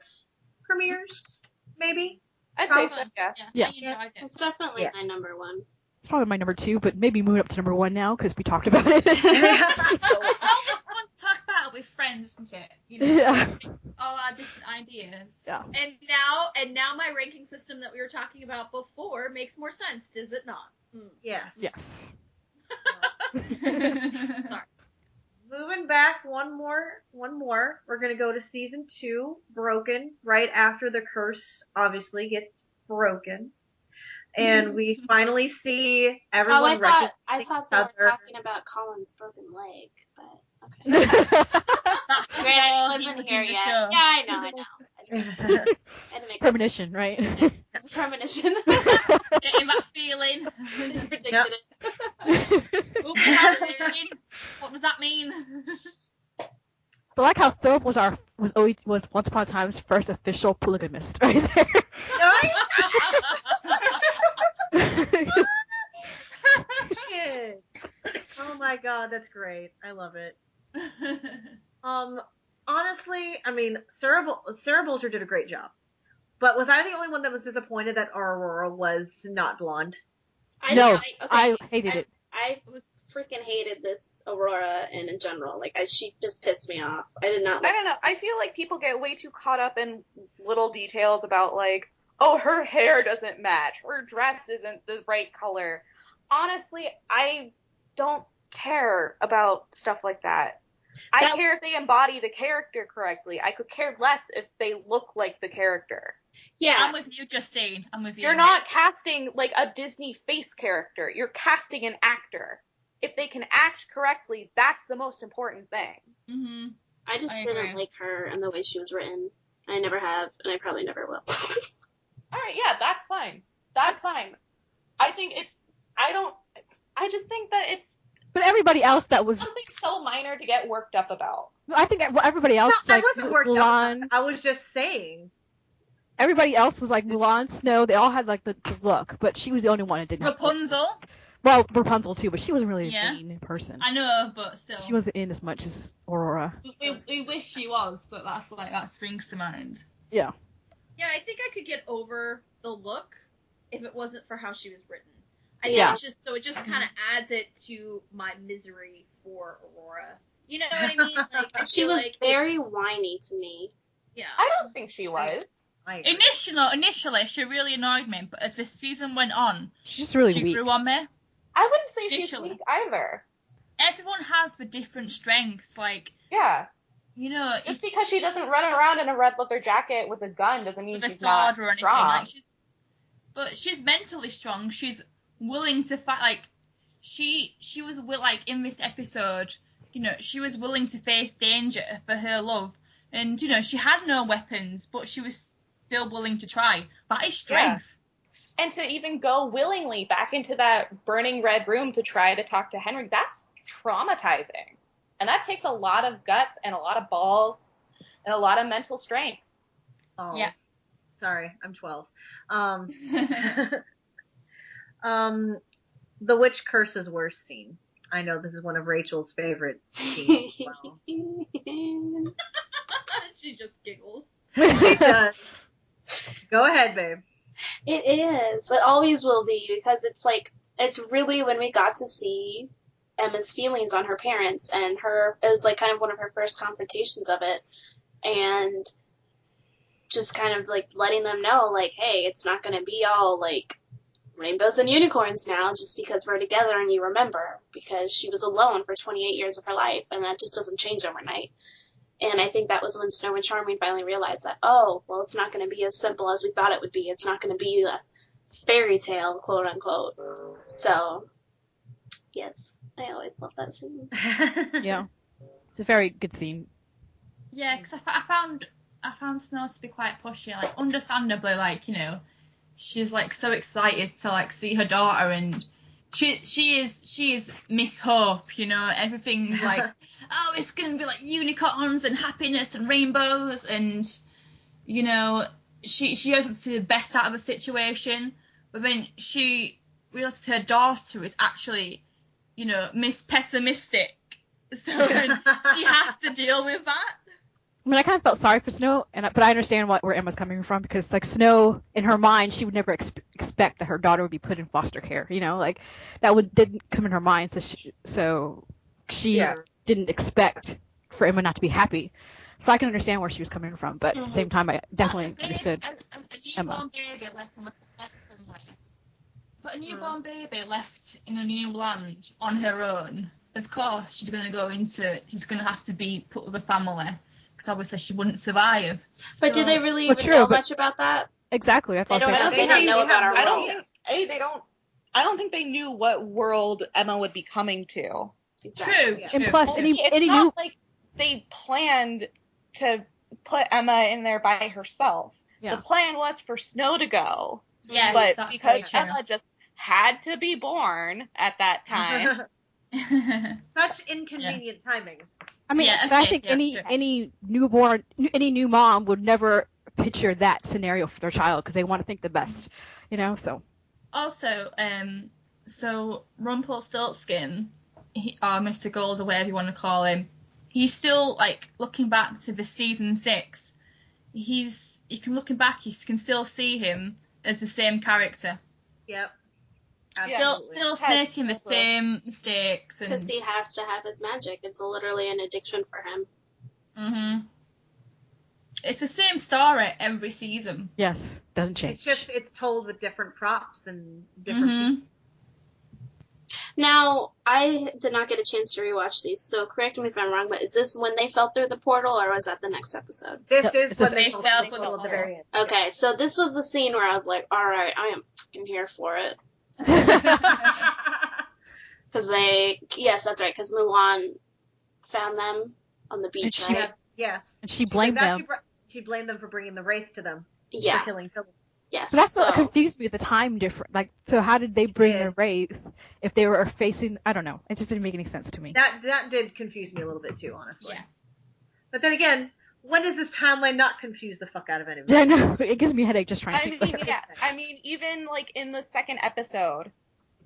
premieres, maybe. I'd say so, yeah. Yeah. I enjoyed it. It's definitely Yeah. my number one. It's probably my number 2, but maybe move it up to number 1 now because we talked about it. It's always fun to talk about it with friends, isn't it? Yeah. All our different ideas. Yeah. And now my ranking system that we were talking about before makes more sense, does it not? Yes. Yes. Moving back one more. We're gonna go to season 2, Broken, right after the curse obviously gets broken. And we finally see everyone I thought they recognizing were other- talking about Colin's broken leg, but okay. That's Great, I all he wasn't was here in the yet. show. Yeah, I know. Had to make Premonition, right? It's a premonition. Getting that feeling. Predicted it. We'll be having. What does that mean? But like how Philip was once upon a time's first official polygamist, right there. Oh my god, that's great. I love it. Honestly, I mean, Sarah Bolger did a great job. But was I the only one that was disappointed that Aurora was not blonde? I hated it. I freaking hated this Aurora and in general. Like, she just pissed me off. I did not like... I don't know. I feel like people get way too caught up in little details about, like, oh, her hair doesn't match. Her dress isn't the right color. Honestly, I don't care about stuff like that. I care if they embody the character correctly. I could care less if they look like the character. Yeah. I'm with you, Justine. I'm with you. You're not casting, like, a Disney face character. You're casting an actor. If they can act correctly, that's the most important thing. Mm-hmm. I just didn't like her and the way she was written. I never have, and I probably never will. Alright, yeah, that's fine. That's fine. I just think that it's... But everybody else that was... something so minor to get worked up about. I think everybody else, No, like, I wasn't worked Mulan... up. I was just saying. Everybody else was like Mulan, Snow, they all had like the look, but she was the only one that didn't Rapunzel? have Well, Rapunzel too, but she wasn't really a main person. I know, but still. She wasn't in as much as Aurora. We wish she was, but that springs to mind. Yeah. Yeah, I think I could get over the look if it wasn't for how she was written. I think it just kind of adds it to my misery for Aurora. You know what I mean? Like, she was very whiny to me. Yeah. I don't think she was. Initially, she really annoyed me, but as the season went on, she's really she weak. grew on me. I wouldn't say she's weak either. Everyone has the different strengths, like... Yeah. You know... Just because she doesn't run around in a red leather jacket with a gun doesn't mean she's not or anything. strong. Like, but she's mentally strong. She's willing to fight. Like, she was like in this episode, you know, she was willing to face danger for her love, and you know, she had no weapons, but she was still willing to try. That is strength. Yeah. And to even go willingly back into that burning red room to try to talk to Henry, that's traumatizing. And that takes a lot of guts and a lot of balls and a lot of mental strength. Oh, yeah. Sorry, I'm 12. The witch curses worst scene. I know this is one of Rachel's favorite scenes. Well. She just giggles. She does. Go ahead, babe. It is. It always will be, because it's like, it's really when we got to see Emma's feelings on her parents, and it was like kind of one of her first confrontations of it, and just kind of like letting them know, like, hey, it's not going to be all like rainbows and unicorns now just because we're together and you remember, because she was alone for 28 years of her life, and that just doesn't change overnight. And I think that was when Snow and Charming finally realized that, oh, well, it's not going to be as simple as we thought it would be. It's not going to be a fairy tale, quote unquote. So, yes, I always love that scene. Yeah, it's a very good scene. Yeah, because I found Snow to be quite pushy, like understandably, like, you know, she's like so excited to like see her daughter, and she is Miss Hope, you know, everything's like, oh, it's gonna be like unicorns and happiness and rainbows, and you know, she always wants to see the best out of a situation, but then she realizes her daughter is actually, you know, Miss Pessimistic, so then she has to deal with that. I mean, I kind of felt sorry for Snow, but I understand where Emma's coming from, because, like, Snow, in her mind, she would never expect that her daughter would be put in foster care, you know? Like, that didn't come in her mind, so she didn't expect for Emma not to be happy. So I can understand where she was coming from, but at the same time, I definitely understood a newborn baby left somewhere. But a newborn baby left in a new land on her own, of course, she's going to have to be put with a family. Because obviously she wouldn't survive. But do they really even know much about that? Exactly. That's they don't know about our world. I don't think they knew what world Emma would be coming to. Exactly. True. And plus, it's not like they planned to put Emma in there by herself. Yeah. The plan was for Snow to go. Yes, But that's because so true. Emma just had to be born at that time. Such inconvenient timing. I mean, Yeah, I okay, think yeah, any new mom would never picture that scenario for their child because they want to think the best, so. Also, so Rumpelstiltskin, or Mr. Gold, or whatever you want to call him, he's still, like, looking back to the season 6, you can looking back, you can still see him as the same character. Yep. Still making the same mistakes. Because he has to have his magic. It's literally an addiction for him. Mm-hmm. It's the same story every season. Yes, doesn't change. It's told with different props and different people. Now, I did not get a chance to rewatch these, so correct me if I'm wrong, but is this when they fell through the portal, or was that the next episode? This is when they they fell fell through through the the very end. Okay, so this was the scene where I was like, alright, I am fucking here for it. Because yes, that's right, because Mulan found them on the beach, And right? Yes. And she blamed them. She blamed them for bringing the wraith to them. Yeah. For killing Philip. Yes. So that's what confused me, the time difference. Like, so how did they bring the wraith if they were facing? I don't know. It just didn't make any sense to me. That did confuse me a little bit too, honestly. Yes. But then again, when does this timeline not confuse the fuck out of anybody? Yeah, I know. It gives me a headache just trying to think about it. Yeah. I mean, even like in the second episode,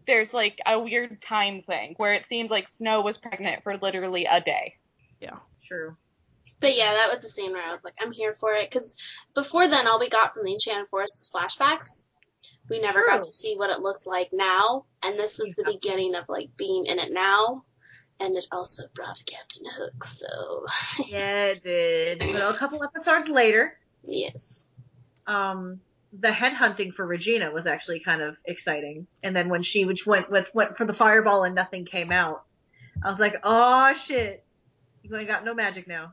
there's like a weird time thing where it seems like Snow was pregnant for literally a day. Yeah. True. But yeah, that was the scene where I was like, I'm here for it. Because before then, all we got from the Enchanted Forest was flashbacks. We never got to see what it looks like now. And this was the beginning of, like, being in it now. And it also brought Captain Hook, so... Yeah, it did. But a couple episodes later... Yes. The headhunting for Regina was actually kind of exciting. And then when she went for the fireball and nothing came out, I was like, oh shit. You ain't got no magic now.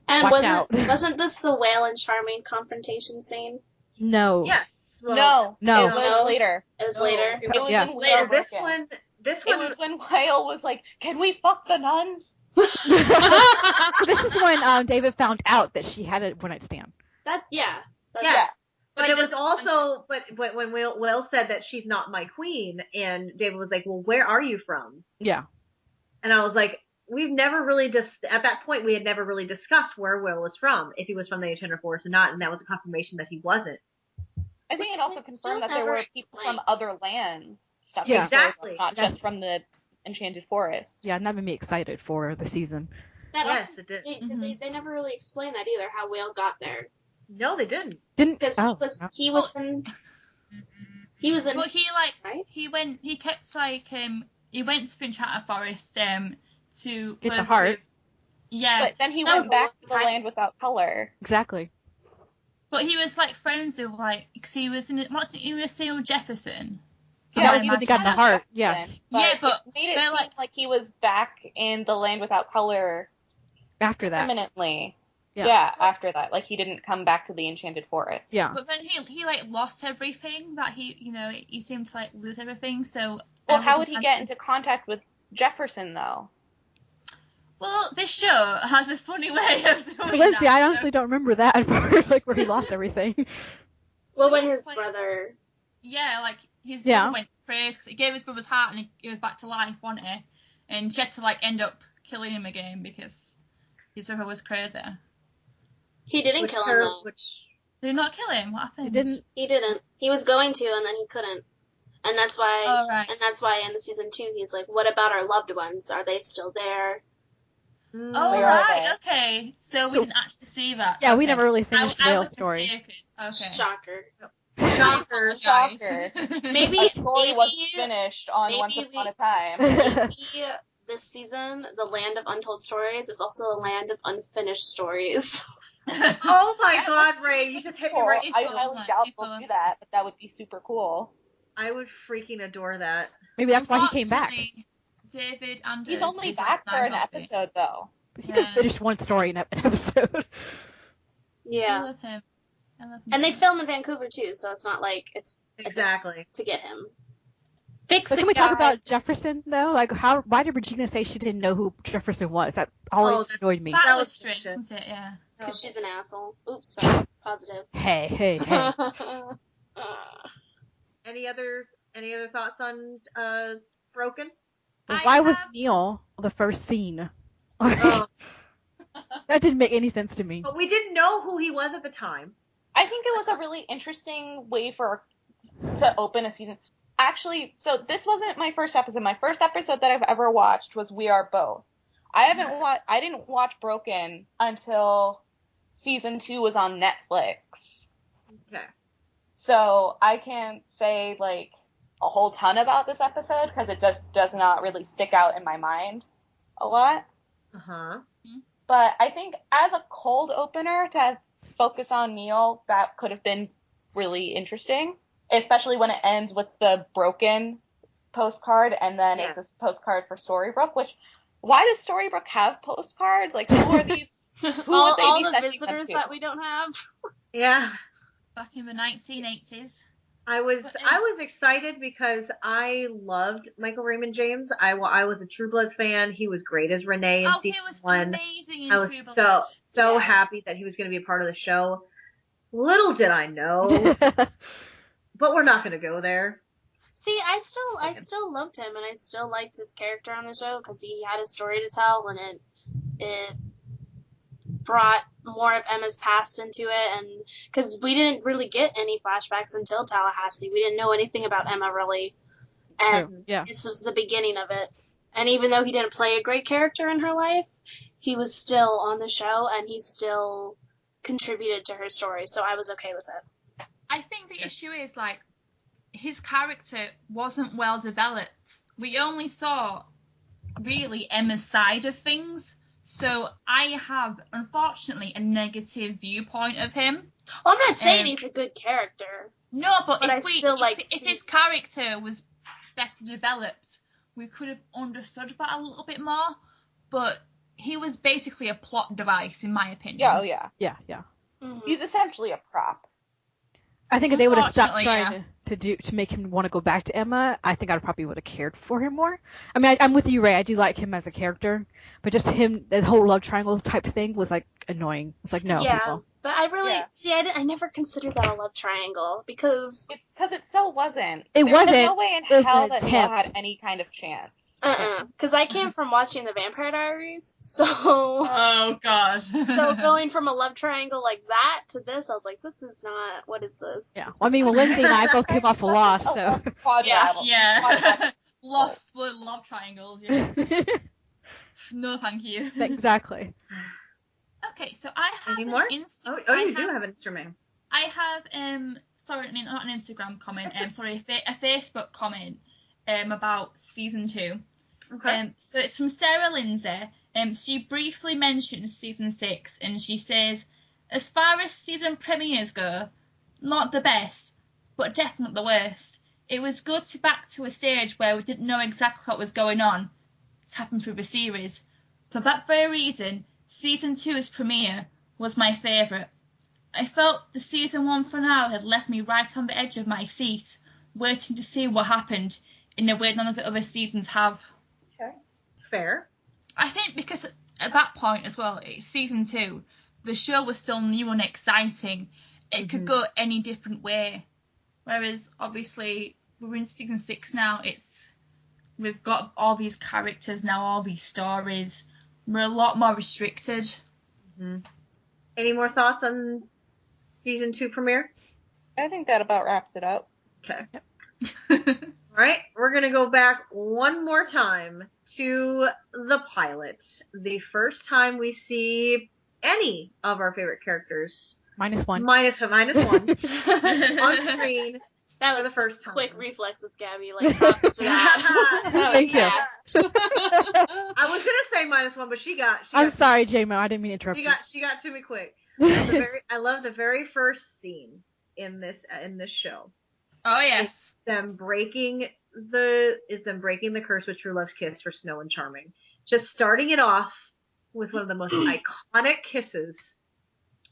And Watch wasn't this the Whale and Charming confrontation scene? No. Yes. Well, No. It was later. It was later? It was Yeah. in later. Whale This one It was when Whale was like, can we fuck the nuns? This is when David found out that she had a one-night stand. Yeah. Right. But it was also, but when Will said that she's not my queen, and David was like, well, where are you from? Yeah. And I was like, we've never really at that point, we had never really discussed where Will was from, if he was from the Enchanted Forest or not, and that was a confirmation that he wasn't. I think it Which also is confirmed still that there never were people from explained. other lands. Stuff Yeah. Exactly. Not just from the Enchanted Forest. Yeah, and that made me excited for the season. That Yes, also, it did. they never really explained that either, how Whale got there. No, they didn't. Because no. he was in... But right? he went to the Enchanted Forest to Get the live heart. with- yeah, But then he That was went a back long to the time. land without color. Exactly. but he was like friends with because he was in he was same with Jefferson. Yeah, that was when he got the heart. Yeah. Yeah, but it made it they're seem like- like he was back in the land without color After that. permanently. Yeah. Yeah, after that. Like, he didn't come back to the Enchanted Forest. Yeah. But then he like lost everything that he seemed to like lose everything. So Well, how would he get into contact with Jefferson, though? Well, this show has a funny way of doing Lindsay, that. I honestly don't remember that part, like where he lost everything. Well, when his Like- brother... Yeah, like his Yeah. brother went crazy because he gave his brother's heart and he was back to life, wasn't he? And she had to like end up killing him again because his brother was crazy. He didn't kill him, though. Did he not kill him? What happened? He didn't. He didn't. He was going to, and then he couldn't. And that's why. Oh, right. And that's why in the season 2 he's like, "What about our loved ones? Are they still there?" Oh, Where are right, they? okay. So we didn't actually see that. Yeah, we Okay. never really finished I Whale's was story. mistaken. Okay. Shocker. Shocker. Shocker. Maybe That story wasn't maybe finished on maybe Once we- Upon a Time. maybe this season, the land of untold stories is also a land of unfinished stories. Oh my god, Ray, you just hit me Cool. right. If I it highly was- doubt if they'll it- do that, but that would be super cool. I would freaking adore that. Maybe that's why he came back. Unfortunately, David Anders He's only is back like for an nice episode, though. He could Yeah. finish one story in an episode. I Yeah. love him. I love him. And they film in Vancouver too, so it's not like it's Exactly. to get him. So can we talk about Jefferson though? Like, why did Regina say she didn't know who Jefferson was? That always annoyed me. That was strange, wasn't it? Yeah. Because she's an asshole. Oops, sorry. Positive. Hey. Any other thoughts on Broken? Why was Neil the first scene? That didn't make any sense to me. But we didn't know who he was at the time. I think it was a really interesting way to open a season. Actually, so this wasn't my first episode. My first episode that I've ever watched was We Are Both. I didn't watch Broken until season 2 was on Netflix. Okay. So I can't say like a whole ton about this episode because it just does not really stick out in my mind a lot. Uh-huh. But I think as a cold opener to focus on Neil, that could have been really interesting. Especially when it ends with the Broken postcard, and then it's this postcard for Storybrooke, why does Storybrooke have postcards? Like, who are these? all the visitors that we don't have. Yeah. Back in the 1980s. I was excited because I loved Michael Raymond James. I was a True Blood fan. He was great as Renee in season 1. He was amazing in True Blood. I was so happy that he was going to be a part of the show. Little did I know. But we're not going to go there. See, I still loved him, and I still liked his character on the show because he had a story to tell, and it brought more of Emma's past into it, and because we didn't really get any flashbacks until Tallahassee, we didn't know anything about Emma really, and this was the beginning of it. And even though he didn't play a great character in her life, he was still on the show, and he still contributed to her story, so I was okay with it. I think the issue is, like, his character wasn't well developed. We only saw, really, Emma's side of things. So I have, unfortunately, a negative viewpoint of him. Well, I'm not saying he's a good character. No, but if his character was better developed, we could have understood that a little bit more. But he was basically a plot device, in my opinion. Yeah. Mm-hmm. He's essentially a prop. I think if they would have stopped trying to make him want to go back to Emma, I think I probably would have cared for him more. I mean, I'm with you, Ray. I do like him as a character, but just him, the whole love triangle type thing was like annoying. It's like, no. Yeah, people. but I really I never considered that a love triangle because it so wasn't. It wasn't. There's no way in hell that Neil had any kind of chance. Because I came from watching the Vampire Diaries, so. Oh God. So going from a love triangle like that to this, I was like, this is not. What is this? Yeah. Well, I mean, Lindsay and I both came off a loss, so. Yeah. Lost blood love triangles. Yeah. No, thank you. Exactly. Okay, so I have any more? You do have an instrument. I have sorry, not an Instagram comment. Sorry, a Facebook comment. About season 2. Okay. So it's from Sarah Lindsay. She briefly mentions season 6, and she says, as far as season premieres go, not the best, but definitely the worst. It was good to be back to a stage where we didn't know exactly what was going on. It's happened through the series. For that very reason, season 2's premiere was my favourite. I felt the season 1 finale had left me right on the edge of my seat, waiting to see what happened in a way none of the other seasons have. Okay. Fair. I think because at that point as well, it's season 2, the show was still new and exciting. It could go any different way. Whereas, obviously, we're in season 6 now. We've got all these characters now, all these stories. We're a lot more restricted. Mm-hmm. Any more thoughts on season 2 premiere? I think that about wraps it up. Okay. All right, we're going to go back one more time to the pilot. The first time we see any of our favorite characters. -1. -1 on screen. That was the first time. Quick reflexes, Gabby. Like, props to that. That was fast. I was going to say -1, but she got I'm sorry, J-Mo. I didn't mean to interrupt you. She got to me quick. I love the very first scene in this show. Oh yes. It's them breaking the curse with True Love's kiss for Snow and Charming. Just starting it off with one of the most iconic kisses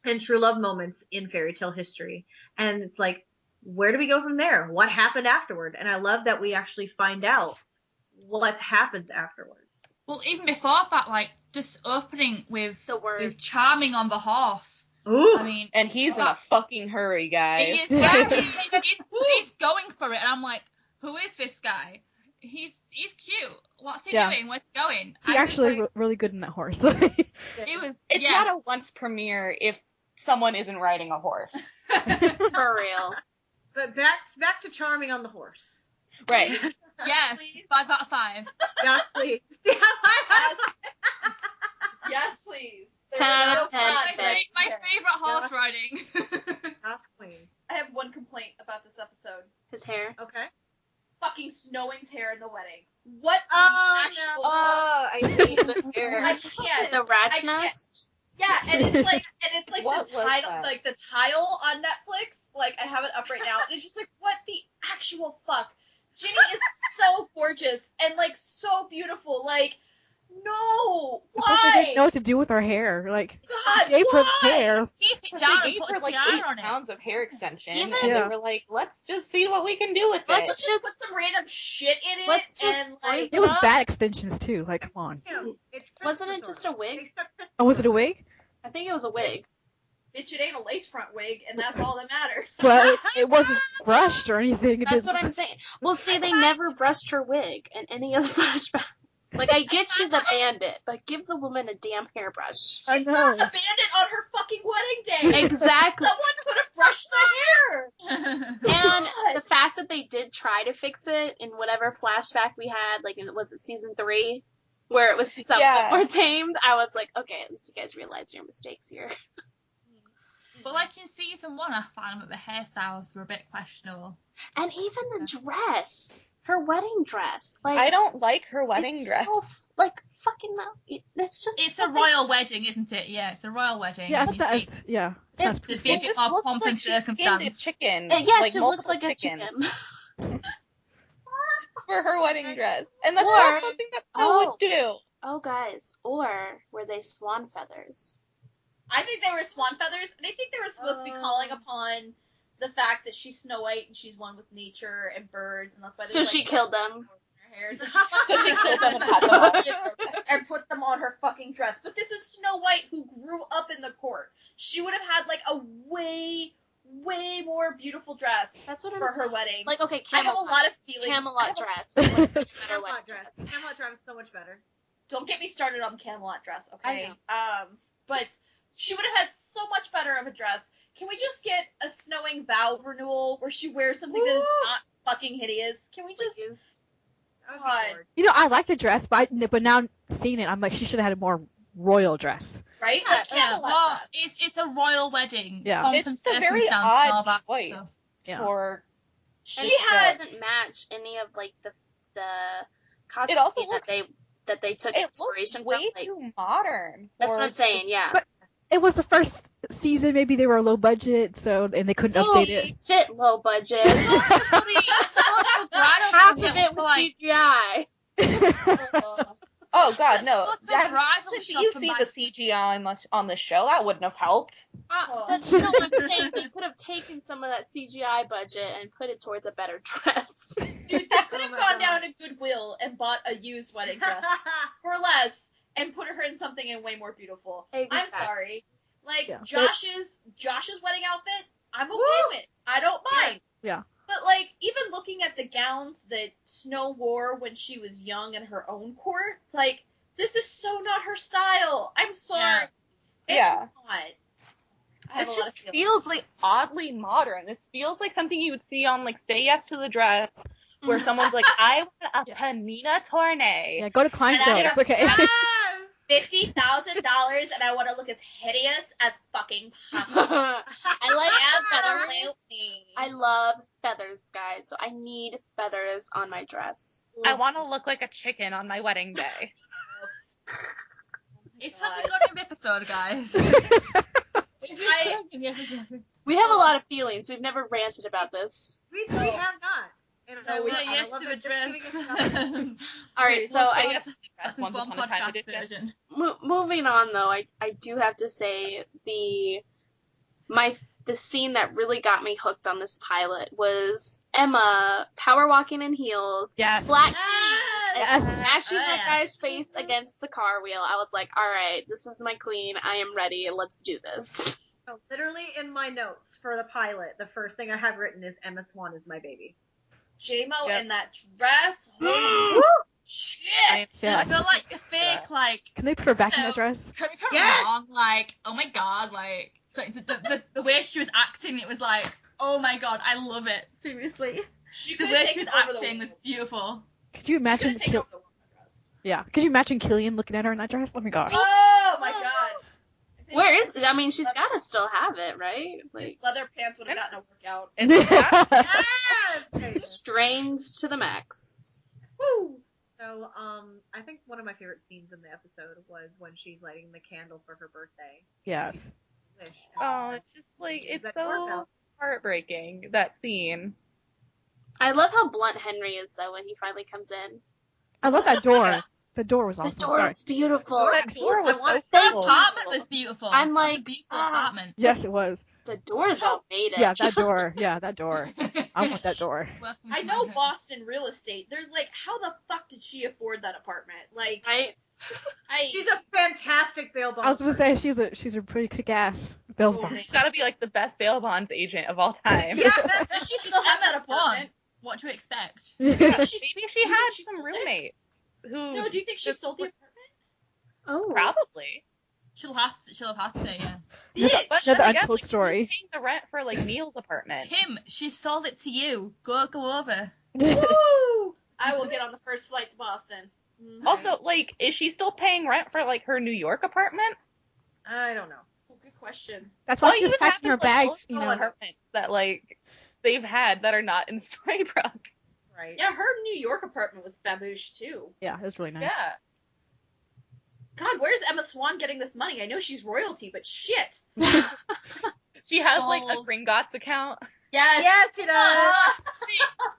and True Love moments in fairy tale history. And it's like, where do we go from there? What happened afterward? And I love that we actually find out what happens afterwards. Well, even before that, like, just opening with The word. with Charming on the horse. Ooh. I mean, And he's in a fucking hurry, guys. he is, yeah, he's going for it, and I'm like, who is this guy? He's cute. What's he doing? Where's he going? He actually really good in that horse. It was. It's yes. not a once premiere if someone isn't riding a horse. For real. But back to Charming on the horse. Right. Yes, Please. 5 out of 5. Yes, please. Yeah, Yes, please. 10 out of 10. My favorite horse riding. House queen. I have one complaint about this episode. His hair. Okay. Fucking Snowing's hair in the wedding. What Oh, actual no. Oh, I hate the hair. I can't. The rat's I can't. nest. Yeah, and it's like What the was title, that? like the tile on Netflix. Like I have it up right now, and it's just like, what the actual fuck? Ginny is so gorgeous and like so beautiful. Like, no, They why? didn't know what to do with her hair. Like, God, gave her why? hair. Keep it They down and gave put her a like tiara 8 on it. pounds of hair extension, Even- and Yeah. they were like, let's just see what we can do with Let's it. just put some random shit in it. Let's just and, like, frizz It was up. bad extensions too. Like, come on. Yeah, it's Wasn't it Christmas just order. a wig? They stuck Christmas Oh, was it a order. wig? I think it was a wig. bitch, it ain't a lace front wig, and that's all that matters. Well, it wasn't brushed or anything. It That's didn't- what I'm saying. Well, see, they never brushed her wig in any of the flashbacks. Like, I get she's a bandit, but give the woman a damn hairbrush. I know. A bandit on her fucking wedding day. Exactly. Someone could have brushed the hair. And God. the fact that they did try to fix it in whatever flashback we had, like, was it season 3? Where it was somewhat more tamed, I was like, okay, at least you guys realized your mistakes here. But like in season 1, I found that the hairstyles were a bit questionable. And even the dress. Her wedding dress. Like, I don't like her wedding it's dress. so, like, fucking, it's just It's a something- royal wedding, isn't it? Yeah, it's a royal wedding. Yeah, and it's you not think as, yeah. It's It- not as there'd pretty. be a It bit just more looks pomp like and she skinned a circumstance. chicken. Yeah, she looks multiple like a chickens chicken. for her wedding dress, and that's Or- not something that Snow would do. Oh, guys. Or were they swan feathers? I think they were swan feathers, and I think they were supposed to be calling upon the fact that she's Snow White and she's one with nature and birds, and that's why. They So she killed them. in her hair. So So she killed them and had them on. and put them on her fucking dress. But this is Snow White who grew up in the court. She would have had like a way more beautiful dress That's what I'm for her saying. wedding. Like, okay, I have a Camelot, lot of feelings. I Camelot have a- dress. Like, better wedding Camelot dress. Camelot dress is so much better. Don't get me started on Camelot dress, okay? I But she would have had so much better of a dress. Can we just get a Snowing vow renewal where she wears something that is not fucking hideous? Can we just? Please. That would be God. gorgeous. You know, I like the dress, but now seeing it, I'm like, she should have had a more royal dress. Right? Yeah, Like Camelot well, dress. it's a royal wedding. Yeah. Pomp It's and just a very circumstance and all odd that choice stuff. Yeah. for. She had. Doesn't match any of like the costume also that they took It inspiration looks way from. Like, too modern. that's for- what I'm saying. Yeah. But- It was the first season, maybe they were low budget, and they couldn't Oh update it. shit, low budget. It's also bridal Half shop of it was like, CGI. Oh god, Let's no! go to a That- bridal if shop you and see buy- the CGI on the show, that wouldn't have helped. That's not what I'm saying. They could have taken some of that CGI budget and put it towards a better dress. Dude, they could have my gone God. down to Goodwill and bought a used wedding dress for less and put her in something way more beautiful. Exactly. I'm sorry. Like Yeah. Josh's wedding outfit, I'm okay with. I don't mind. Yeah. But like even looking at the gowns that Snow wore when she was young in her own court, like this is so not her style. I'm sorry. Yeah. It's Yeah. not. I have This a lot just of feelings. feels like oddly modern. This feels like something you would see on like Say Yes to the Dress, where someone's like, I want a Panina Tournay. Yeah, go to Kleinfeld. And I- It's okay. $50,000 and I want to look as hideous as fucking possible. I like feathers. me. I love feathers, guys. So I need feathers on my dress. I want to look like a chicken on my wedding day. It's such a good episode, guys. We have a lot of feelings. We've never ranted about this. We have not. And I No, we- love- Say I yes love to that a just dress. giving us something. All right, so I guess That's Once one Upon a Time podcast edition. version. moving on though, I do have to say my the scene that really got me hooked on this pilot was Emma power walking in heels, Yes. black keys, and Yes. smashing that guy's face against the car wheel. I was like, all right, this is my queen. I am ready. Let's do this. Oh, literally in my notes for the pilot, the first thing I have written is Emma Swan is my baby. J-Mo Yep. in that dress. Holy shit! I feel like the fake, like, Can they put her back in that So- dress? correct me if I'm Yes. wrong, like, oh my god, like, so the way she was acting, it was like, oh my god, I love it, seriously. She The could've way she taken was over the acting was world. beautiful. Could you She imagine? could've taken over the world in that dress. Yeah. Could you imagine Killian looking at her in that dress? Oh my gosh. Oh my god. I think Where is? I mean, she's got to still have it, right? his Like leather pants would have gotten a workout. And that's Yes! strained to the max. Woo! So, I think one of my favorite scenes in the episode was when she's lighting the candle for her birthday. Yes. Wish. oh, it's just like She's it's at so workout. heartbreaking, that scene. I love how blunt Henry is though when he finally comes in. I love that door. The door was The awesome. door Sorry. was beautiful. Oh, that door was so The cool. apartment was beautiful. I'm It was a like, beautiful ah. apartment. Yes, it was. The door though made it. Yeah, that door. Yeah, that door. I want that door. Welcome I to know my home. Boston real estate. There's like, how the fuck did she afford that apartment? Like, Right? She's a fantastic bail I was bondsman. gonna say she's a pretty kick ass Bill's Oh, bond. man. She's gotta be like the best bail bonds agent of all time. Yeah, does she still have Emma that Swan. apartment? What do you expect? Yeah, She- maybe do she you think had she some sold it? roommates who No, do you think she sold the apartment? Oh. probably. She'll have to, yeah. Another, Bitch! another Then I guess, untold like, story. who's paying the rent for like Neil's apartment? Kim, she sold it to you. Go over. Woo! I will get on the first flight to Boston. Mhm. Also, like, is she still paying rent for like her New York apartment? I don't know. Oh, good question. That's why All she was you packing her have is, like, all bags. the You know. apartments that like they've had that are not in Storybrooke. Right. Yeah, her New York apartment was baboosh too. Yeah, it was really nice. Yeah. God, where's Emma Swan getting this money? I know she's royalty, but shit. She has like a Balls. Gringotts account. Yes, she does.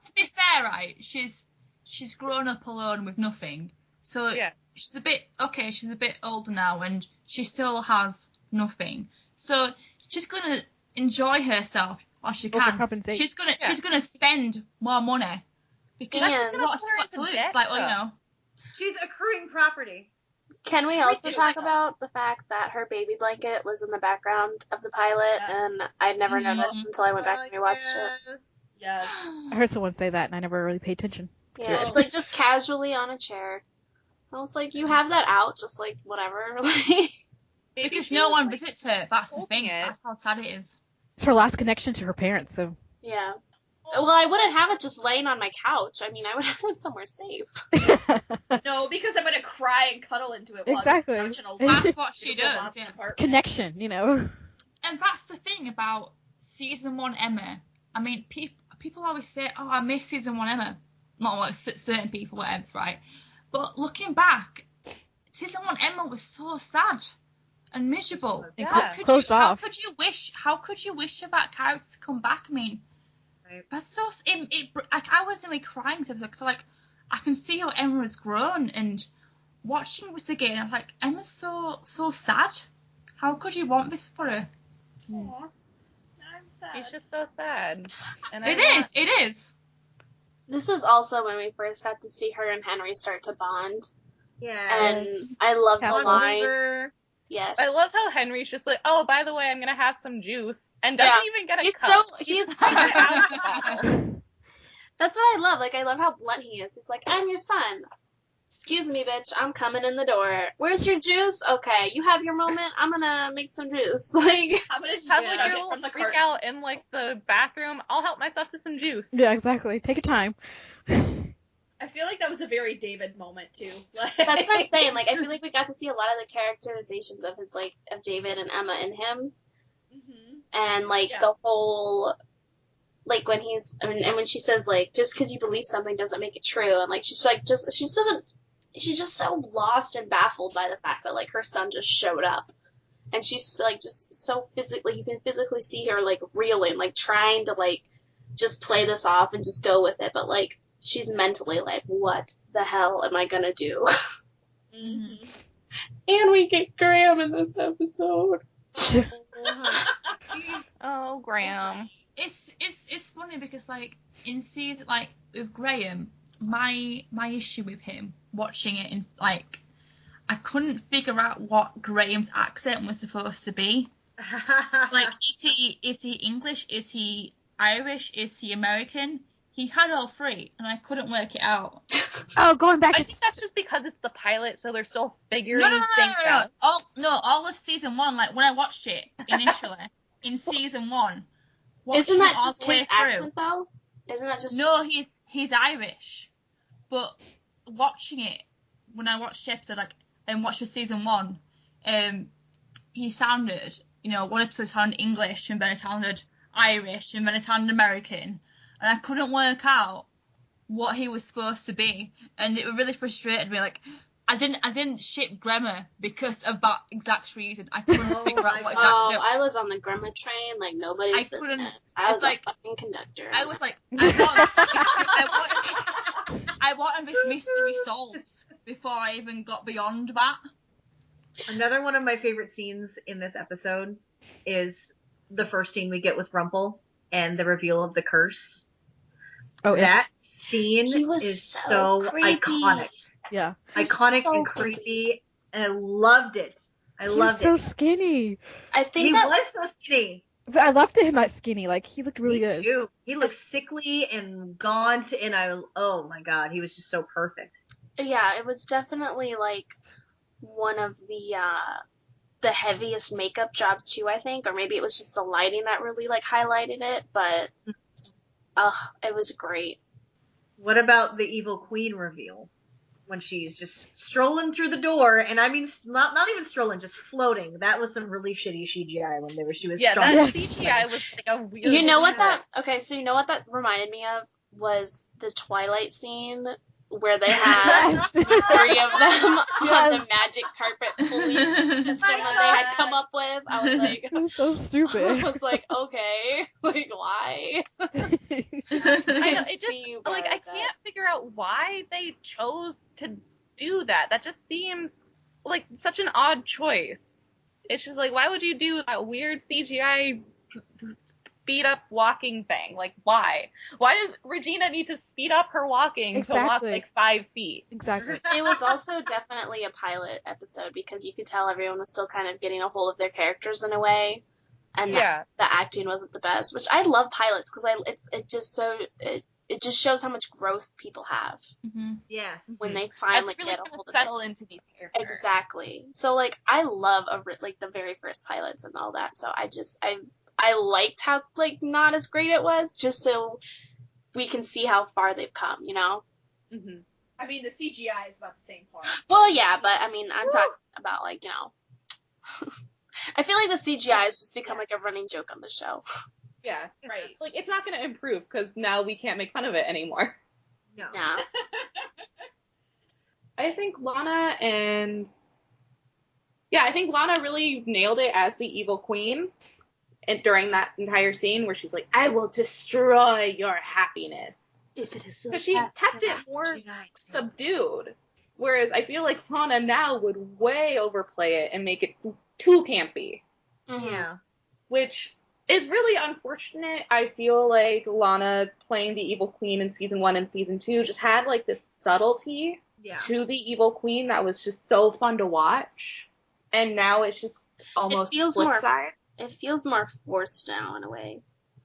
To be fair, right? She's grown up alone with nothing. So Yeah. she's a bit older now, and she still has nothing. So she's gonna enjoy herself while she can. Overcompensate. She's gonna spend more money because And- what's into to lose? debt, Like, well, though. you know. She's accruing property. Can we also do, talk I know. about the fact that her baby blanket was in the background of the pilot, Yes. and I'd never Mhm. noticed until I went back and rewatched it. Yes. I heard someone say that, and I never really paid attention. Yeah, it's like just casually on a chair. I was like, you have that out, just like whatever. Like, Maybe Because she no was, one like, visits her. That's the holding thing. it. That's how sad it is. It's her last connection to her parents, so. yeah. Well, I wouldn't have it just laying on my couch. I mean, I would have it somewhere safe. No, because I'm gonna cry and cuddle into it. While Exactly. I'm watching a That's what she beautiful does. Boston Yeah. apartment. Connection, you know. And that's the thing about season 1 Emma. I mean, people always say, "Oh, I miss season 1 Emma." Not like certain people, whatever, right? But looking back, season 1 Emma was so sad and miserable. Yeah. Closed off. How could you wish for that character to come back? I mean, Right. that's so. I was nearly crying because like I can see how Emma has grown, and watching this again, I'm like, Emma's so sad. How could you want this for her? Aw. I'm sad. She's just so sad. And It is. This is also when we first got to see her and Henry start to bond. Yeah. And I love the Castle. line. Yes. I love how Henry's just like, oh, by the way, I'm gonna have some juice, and doesn't even get a He's cup. he's Out. That's what I love. Like, I love how blunt he is. He's like, I'm your son. Excuse me, bitch. I'm coming in the door. Where's your juice? Okay, you have your moment. I'm gonna make some juice. Like, I'm gonna just Have chug like it your little from the freak carton. out in like the bathroom. I'll help myself to some juice. Yeah, exactly. Take your time. I feel like that was a very David moment too. Like, that's what I'm saying. Like, I feel like we got to see a lot of the characterizations of his, like, of David and Emma in him. Mhm. And, like, Yeah. the whole, like, when he's, I mean, and when she says, like, just because you believe something doesn't make it true. And, like, she's like, she's just so lost and baffled by the fact that, like, her son just showed up. And she's, like, just so physically, you can physically see her, like, reeling, like, trying to, like, just play this off and just go with it. But, like, she's mentally like, what the hell am I gonna do? Mhm. And we get Graham in this episode. Oh, Graham. It's funny because like in season like with Graham, my issue with him watching it in like I couldn't figure out what Graham's accent was supposed to be. Like is he English? Is he Irish? Is he American? He had all three, and I couldn't work it out. Oh, going back I to think that's just because it's the pilot, so they're still figuring things out. All of season one, like when I watched it initially in season one. Isn't that just his accent though? Isn't that just No, he's Irish. But watching it when I watched the episode and watched the season one, he sounded, one episode sounded English and then it sounded Irish and then it sounded American. And I couldn't work out what he was supposed to be, and it really frustrated me. Like, I didn't ship grammar because of that exact reason. I couldn't figure out what exactly. Oh, I was on the grammar train like nobody's business. I was like a fucking conductor. I was like, I wanted this mystery solved before I even got beyond that. Another one of my favorite scenes in this episode is the first scene we get with Rumple and the reveal of the curse. Oh, yeah. That scene is so iconic. Yeah. Iconic and creepy, and I loved it. I loved it. He was so skinny. I think he was so skinny. But I loved him that skinny. Like, he looked really good. Too. He looked sickly and gaunt, and oh my god, he was just so perfect. Yeah, it was definitely like one of the heaviest makeup jobs too, I think, or maybe it was just the lighting that really like highlighted it, but it was great. What about the evil queen reveal? When she's just strolling through the door, and I mean, not even strolling, just floating. That was some really shitty CGI when she was strolling. Yeah, that CGI was like a weird... You know what that reminded me of? Was the Twilight scene where they had three of them on the magic carpet pulling system that they had come up with. I was like... It was so stupid. I was like, okay, like, why? I can't figure out why they chose to do that. That just seems like such an odd choice. It's just like, why would you do that weird CGI speed up walking thing? Like, why? Why does Regina need to speed up her walking to walk like 5 feet? Exactly. It was also definitely a pilot episode because you could tell everyone was still kind of getting a hold of their characters in a way. And the acting wasn't the best, which I love pilots because it just shows how much growth people have. Mm-hmm. Yeah. When they finally really get a hold of settle into these characters. Exactly. So like I love the very first pilots and all that. So I liked how like not as great it was, just so we can see how far they've come. Mm-hmm. I mean, the CGI is about the same part. Well, yeah, but I mean, I'm talking about like I feel like the CGI has just become like a running joke on the show. Yeah, right. Like, it's not going to improve because now we can't make fun of it anymore. No. Yeah. I think Lana really nailed it as the evil queen. And during that entire scene where she's like, I will destroy your happiness. If it is because she kept it more subdued. Whereas I feel like Lana now would way overplay it and make it too campy. Mm-hmm. Yeah. Which is really unfortunate. I feel like Lana playing the evil queen in season 1 and season 2 just had like this subtlety to the evil queen that was just so fun to watch. And now it's just almost flip side. It feels more forced now in a way.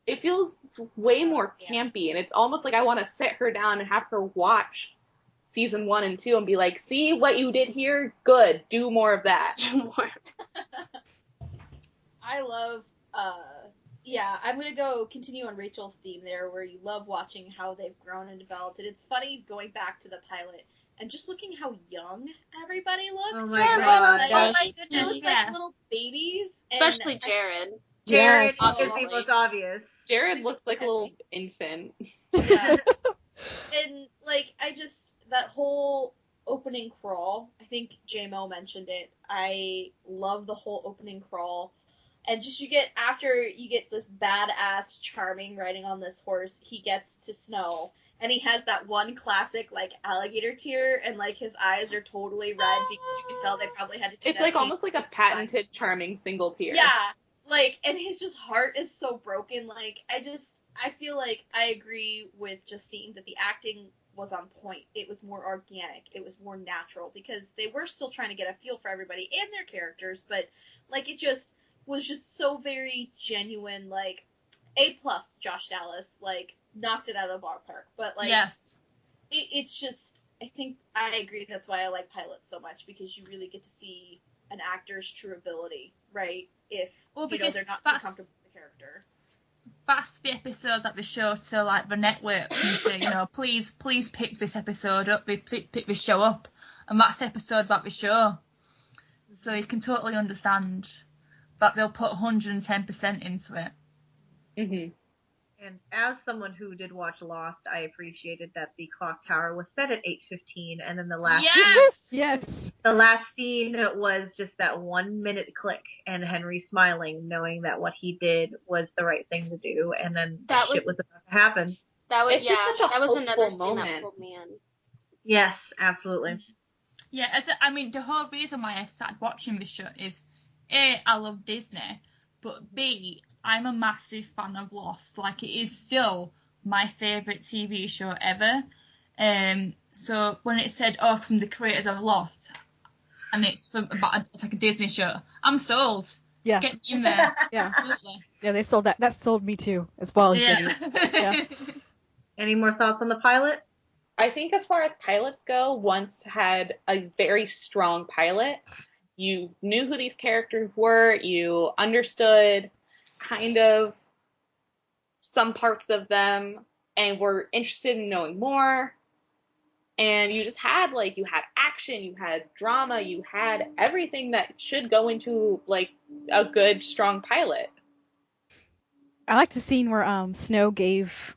It feels way more campy, and it's almost like I want to sit her down and have her watch season 1 and 2 and be like, see what you did here? Good. Do more of that. Do more. I love, I'm going to go continue on Rachel's theme there, where you love watching how they've grown and developed. And it's funny going back to the pilot and just looking how young everybody looks. Oh my god. Oh my goodness. They look like little babies. Especially Jared. Jared is obviously. the most obvious. Jared looks like a little infant. Yeah. And, like, that whole opening crawl, I think J-Mo mentioned it. I love the whole opening crawl. And just after you get this badass Charming riding on this horse, he gets to Snow. And he has that one classic, like, alligator tear, and, like, his eyes are totally red because you can tell they probably had to do It's, like, almost like a patented Charming single tear. Yeah. Like, and his just heart is so broken. Like, I feel like I agree with Justine that the acting was on point. It was more organic. It was more natural because they were still trying to get a feel for everybody and their characters, but like it just was just so very genuine. Like A+, Josh Dallas, like knocked it out of the ballpark. But like, Yes. It's just, I think I agree. That's why I like pilots so much, because you really get to see an actor's true ability, right? If because they're not so comfortable with the character. That's the episodes that they show to like the network and say, please pick this episode up, pick this show up, and that's the episode that they show. So you can totally understand that they'll put 110% into it. Mm-hmm. And as someone who did watch Lost, I appreciated that the clock tower was set at 8:15, and then the last the last scene was just that 1 minute click, and Henry smiling, knowing that what he did was the right thing to do, and then shit was about to happen. That was another scene moment that pulled me in. Yes, absolutely. Yeah, the whole reason why I started watching this show is A, I love Disney, but B, I'm a massive fan of Lost. Like, it is still my favourite TV show ever. So when it said, from the creators of Lost, and it's like a Disney show, I'm sold. Yeah. Get me in there. Yeah. Absolutely. Yeah, they sold that. That sold me too, as well as Jenny. Yeah. Any more thoughts on the pilot? I think as far as pilots go, Once had a very strong pilot. You knew who these characters were. You understood kind of some parts of them and were interested in knowing more. And you just had, you had action, you had drama, you had everything that should go into, a good, strong pilot. I like the scene where Snow gave,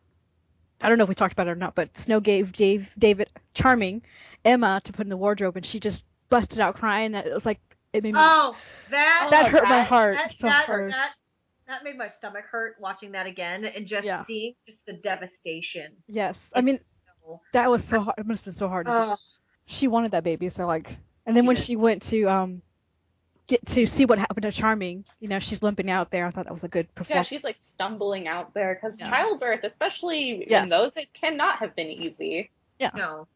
I don't know if we talked about it or not, but Snow gave David Charming Emma to put in the wardrobe, and she just busted out crying. It was like, it made me. That hurt my heart hard. That made my stomach hurt watching that again, and just seeing just the devastation. Yes, I mean, that was so hard. It must have been so hard to do. She wanted that baby, so and then when she went to get to see what happened to Charming, she's limping out there. I thought that was a good performance. Yeah, she's stumbling out there because childbirth, especially in those days, cannot have been easy. Yeah. No.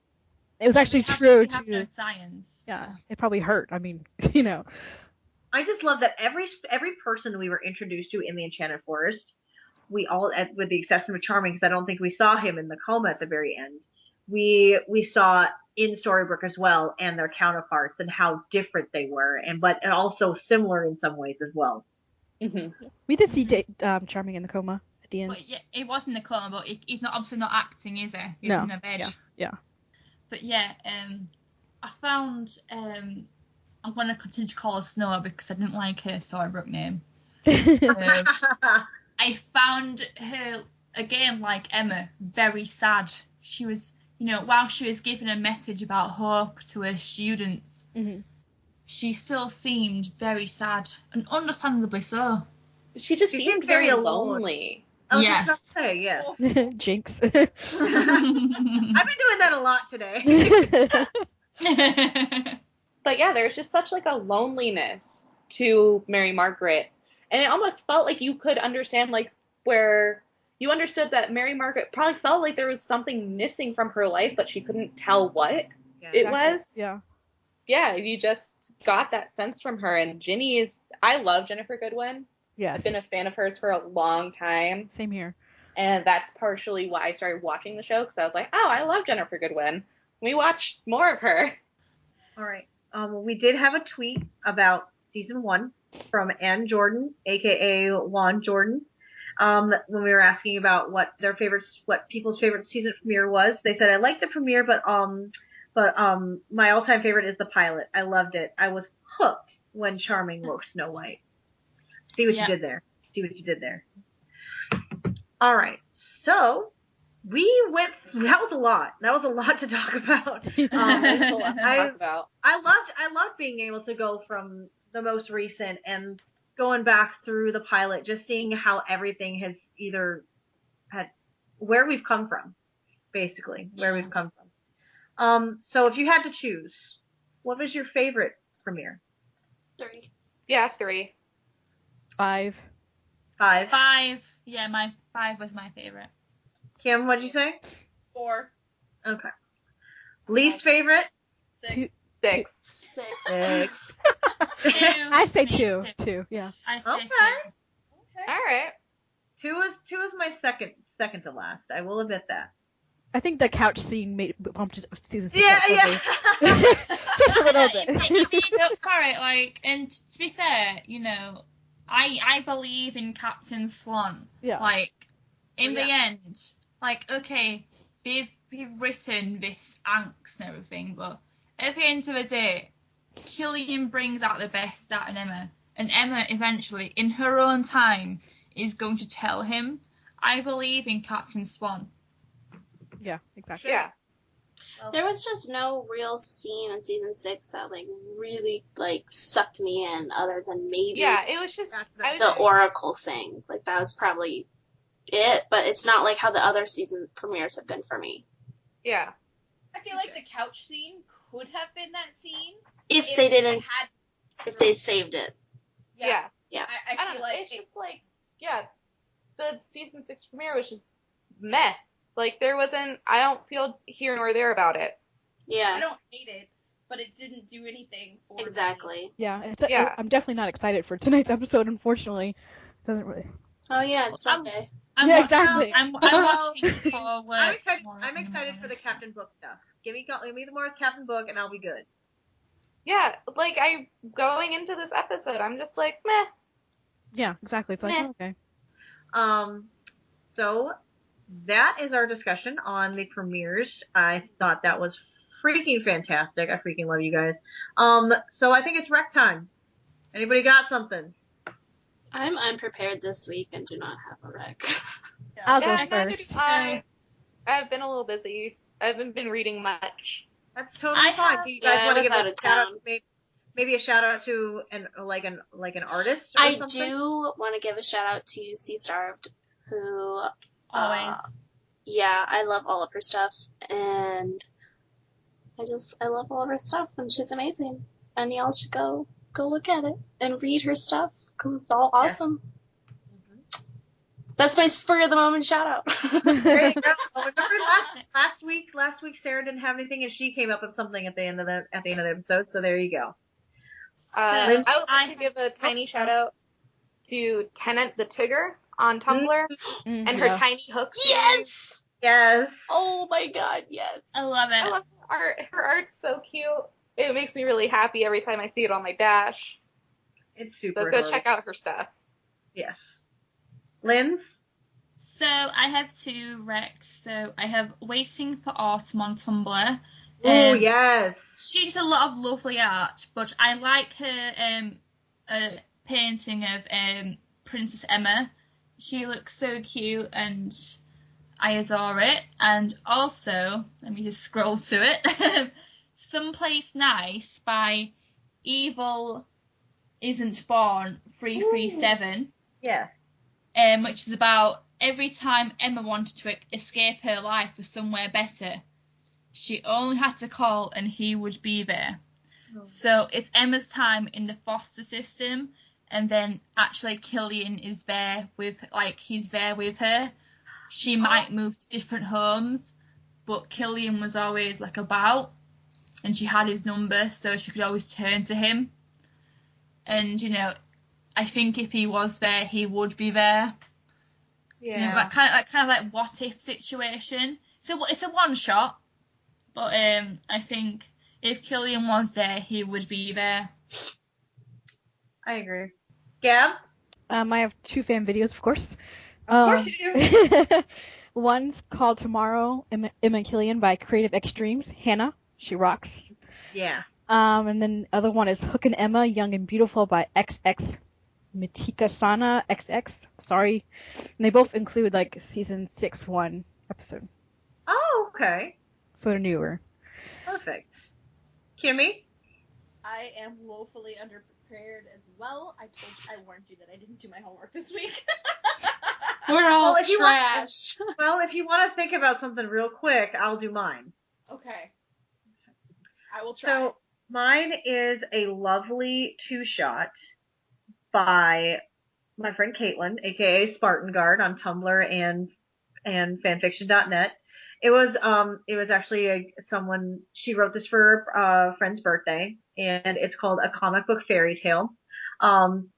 It was actually true to science. Yeah, it probably hurt. I mean, I just love that every person we were introduced to in the Enchanted Forest, we all, with the exception of Charming, because I don't think we saw him in the coma at the very end, we saw in Storybrooke as well, and their counterparts and how different they were, and also similar in some ways as well. Mm-hmm. We did see Charming in the coma at the end. But yeah, it was in the coma, but he's not obviously not acting, is he? He's in the bed. Yeah. But yeah, I found I'm going to continue to call her Snow because I didn't like her Storybrooke name. I found her, again, like Emma, very sad. She was, while she was giving a message about hope to her students, she still seemed very sad, and understandably so. She just seemed very lonely. Yes. Jinx. I've been doing that a lot today. But yeah, there's just such a loneliness to Mary Margaret. And it almost felt like you could understand where you understood that Mary Margaret probably felt like there was something missing from her life, but she couldn't tell what it was. Yeah. Yeah, you just got that sense from her. And I love Jennifer Goodwin. Yes. I've been a fan of hers for a long time. Same here. And that's partially why I started watching the show, because I was like, oh, I love Jennifer Goodwin. We watch more of her. All right. We did have a tweet about season 1 from Ann Jordan, aka Juan Jordan. When we were asking about what people's favorite season premiere was, they said, I liked the premiere, but my all-time favorite is the pilot. I loved it. I was hooked when Charming woke Snow White. See what you did there. All right. So that was a lot. That was a lot to talk about. I loved being able to go from the most recent and going back through the pilot, just seeing how everything has where we've come from, basically, where we've come from. So if you had to choose, what was your favorite premiere? 3. Yeah, 3. 5. 5. 5. Yeah, my 5 was my favorite. Kim, what'd you say? 4. Okay. Least favorite? 6. 6. 6. 6. I say 2. 2, yeah. I say Okay. 2. All right. 2 is my second to last. I will admit that. I think the couch scene bumped season 6 Yeah, up for yeah. me. Just a little bit. It made up for it, like, and to be fair, you know, I believe in Captain Swan. Yeah. Like, in Well, the end, like, okay, they've written this angst and everything, but at the end of the day, Killian brings out the best out in Emma, and Emma eventually, in her own time, is going to tell him. I believe in Captain Swan. Yeah, exactly. Yeah. There was just no real scene in season 6 that like really like sucked me in, other than maybe Yeah, it was just the Oracle thing. Like that was probably it, but it's not like how the other season premieres have been for me. Yeah. I feel like the couch scene could have been that scene If they didn't, had. if they saved it. Yeah. Yeah. I I don't feel know. like It's just like, yeah, the season 6 premiere was just meh. Like there wasn't. I don't feel here nor there about it. I Yeah. don't hate it, but it didn't do anything for me. Exactly. Yeah, Yeah. I'm definitely not excited for tonight's episode, unfortunately. Doesn't really. Oh yeah, it's Sunday. Yeah, exactly. I'm watching for I'm excited, tomorrow I'm in the excited for the morning, so. Captain Book stuff. Give me the more Captain Book and I'll be good. Yeah, like I going into this episode, I'm just like meh. Yeah, exactly. It's like, Meh. oh, okay. So that is our discussion on the premieres. I thought that was freaking fantastic. I freaking love you guys. So I think it's rec time. Anybody got something? I'm unprepared this week and do not have a rec. I'll go Yeah, first. I've been a little busy. I haven't been reading much. That's totally fine. Do you guys I want to was give out a of shout out, town. maybe a shout out to an artist or I something? do want to give a shout out to Sea Starved, who Always. yeah, I love all of her stuff, and I love all of her stuff, and she's amazing, and y'all should go look at it and read her stuff because it's all awesome. That's my spur of the moment shout out. There you go. Well, remember last week Sarah didn't have anything and she came up with something at the end of the episode. So there you go. I would like to give a tiny shout out to Tennant the Tigger on Tumblr and her tiny hooks. Yes. Yes. Oh my god, yes. I love it. I love her art. Her art's so cute. It makes me really happy every time I see it on my dash. It's super. So go adorable. check out her stuff. Yes. Lynn's? So I have 2 recs. So I have Waiting for Autumn on Tumblr. Oh yes. She does a lot of lovely art, but I like her painting of Princess Emma. She looks so cute and I adore it. And also, let me just scroll to it. Someplace Nice by Evil Isn't Born 337. Yeah. Which is about every time Emma wanted to escape her life for somewhere better, she only had to call and he would be there. Oh. So it's Emma's time in the foster system, and then actually Killian is there he's there with her. She might move to different homes, but Killian was always about, and she had his number, so she could always turn to him. And I think if he was there, he would be there. Yeah. That kind of what if situation. So it's a one shot, but I think if Killian was there, he would be there. I agree. Gab? I have 2 fan videos, of course. Of course you do. One's called Tomorrow, Emma and Killian by Creative Extremes. Hannah, she rocks. Yeah. And then the other one is Hook and Emma, Young and Beautiful by XX Mitika Sana XX. Sorry. And they both include season 6-1 episode. Oh, okay. So they're newer. Perfect. Kimmy? I am woefully underprepared as well. I warned you that I didn't do my homework this week. We're all if trash. If you want to think about something real quick, I'll do mine. Okay. I will try. So mine is a lovely 2-shot by my friend Caitlin, aka Spartan Guard on Tumblr and fanfiction.net. It was actually someone, she wrote this for a friend's birthday, and it's called A Comic Book Fairy Tale.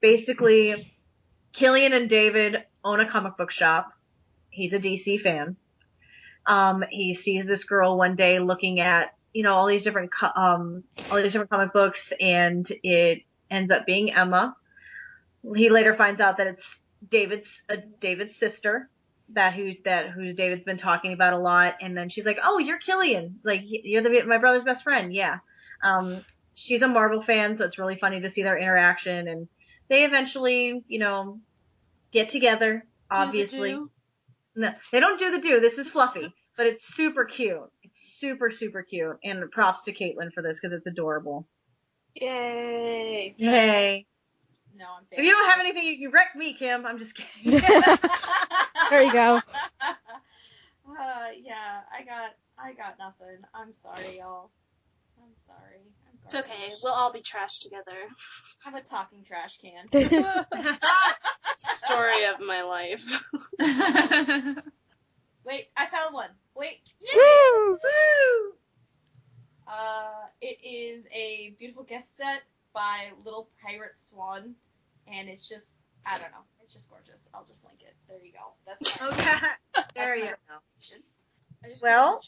Basically, Killian and David own a comic book shop. He's a DC fan. He sees this girl one day looking at, all these different comic books, and it ends up being Emma. He later finds out that it's David's sister, who David's been talking about a lot. And then she's like, "Oh, you're Killian. Like, you're my brother's best friend." Yeah. She's a Marvel fan, so it's really funny to see their interaction, and they eventually, get together, obviously. No, they don't do the do. This is fluffy, but it's super cute. It's super, super cute. And props to Caitlin for this because it's adorable. Yay! Yay! No, I'm If you don't have anything, you wreck me, Kim. I'm just kidding. There you go. Yeah, I got nothing. I'm sorry, y'all. I'm sorry. It's okay. We'll all be trash together. I'm a talking trash can. Story of my life. Wait, I found one. Wait. Woo! Woo! It is a beautiful gift set by Little Pirate Swan, and it's just, I don't know, it's just gorgeous. I'll just link it. There you go. That's my, Okay. There you go. Well,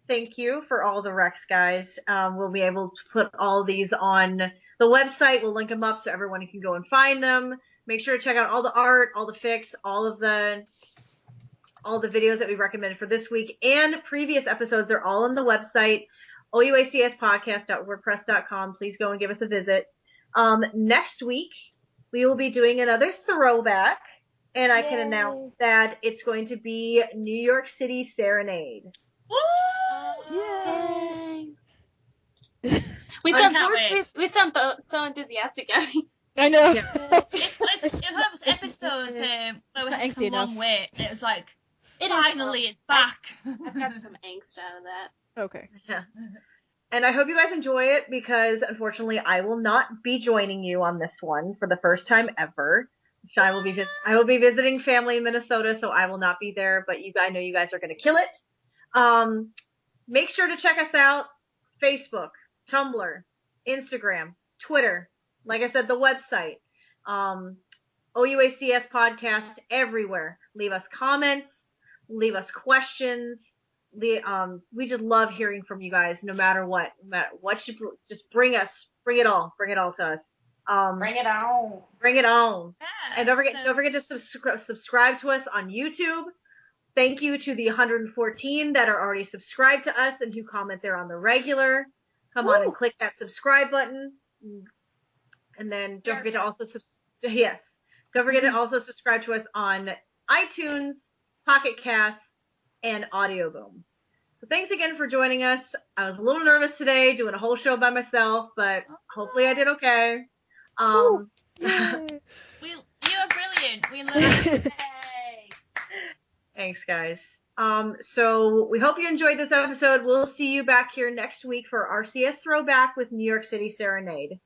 thank you for all the Rex guys. We'll be able to put all these on the website. We'll link them up so everyone can go and find them. Make sure to check out all the art, all the fics, all the videos that we recommended for this week and previous episodes. They're all on the website, ouacspodcast.wordpress.com. Please go and give us a visit. Next week, we will be doing another throwback, and I can announce that it's going to be New York City Serenade. Yay! We sound so enthusiastic. I know. Yeah. It's one of those episodes where we had a long wait, and it was like, finally, it's back. I've got some angst out of that. Okay. Yeah. And I hope you guys enjoy it because, unfortunately, I will not be joining you on this one for the first time ever. I will be visiting family in Minnesota, so I will not be there. But I know you guys are going to kill it. Make sure to check us out: Facebook, Tumblr, Instagram, Twitter. Like I said, the website, OUACS podcast everywhere. Leave us comments, leave us questions. We just love hearing from you guys, no matter what. No matter what you just bring it all to us. Bring it on. Bring it on. Yeah, And don't forget to subscribe to us on YouTube. Thank you to the 114 that are already subscribed to us and who comment there on the regular. Come on and click that subscribe button. And then don't forget to also subscribe to us on iTunes, Pocket Casts, and Audio Boom. So thanks again for joining us. I was a little nervous today doing a whole show by myself, but hopefully I did okay. You are brilliant. We love you. Thanks, guys. So we hope you enjoyed this episode. We'll see you back here next week for RCS Throwback with New York City Serenade.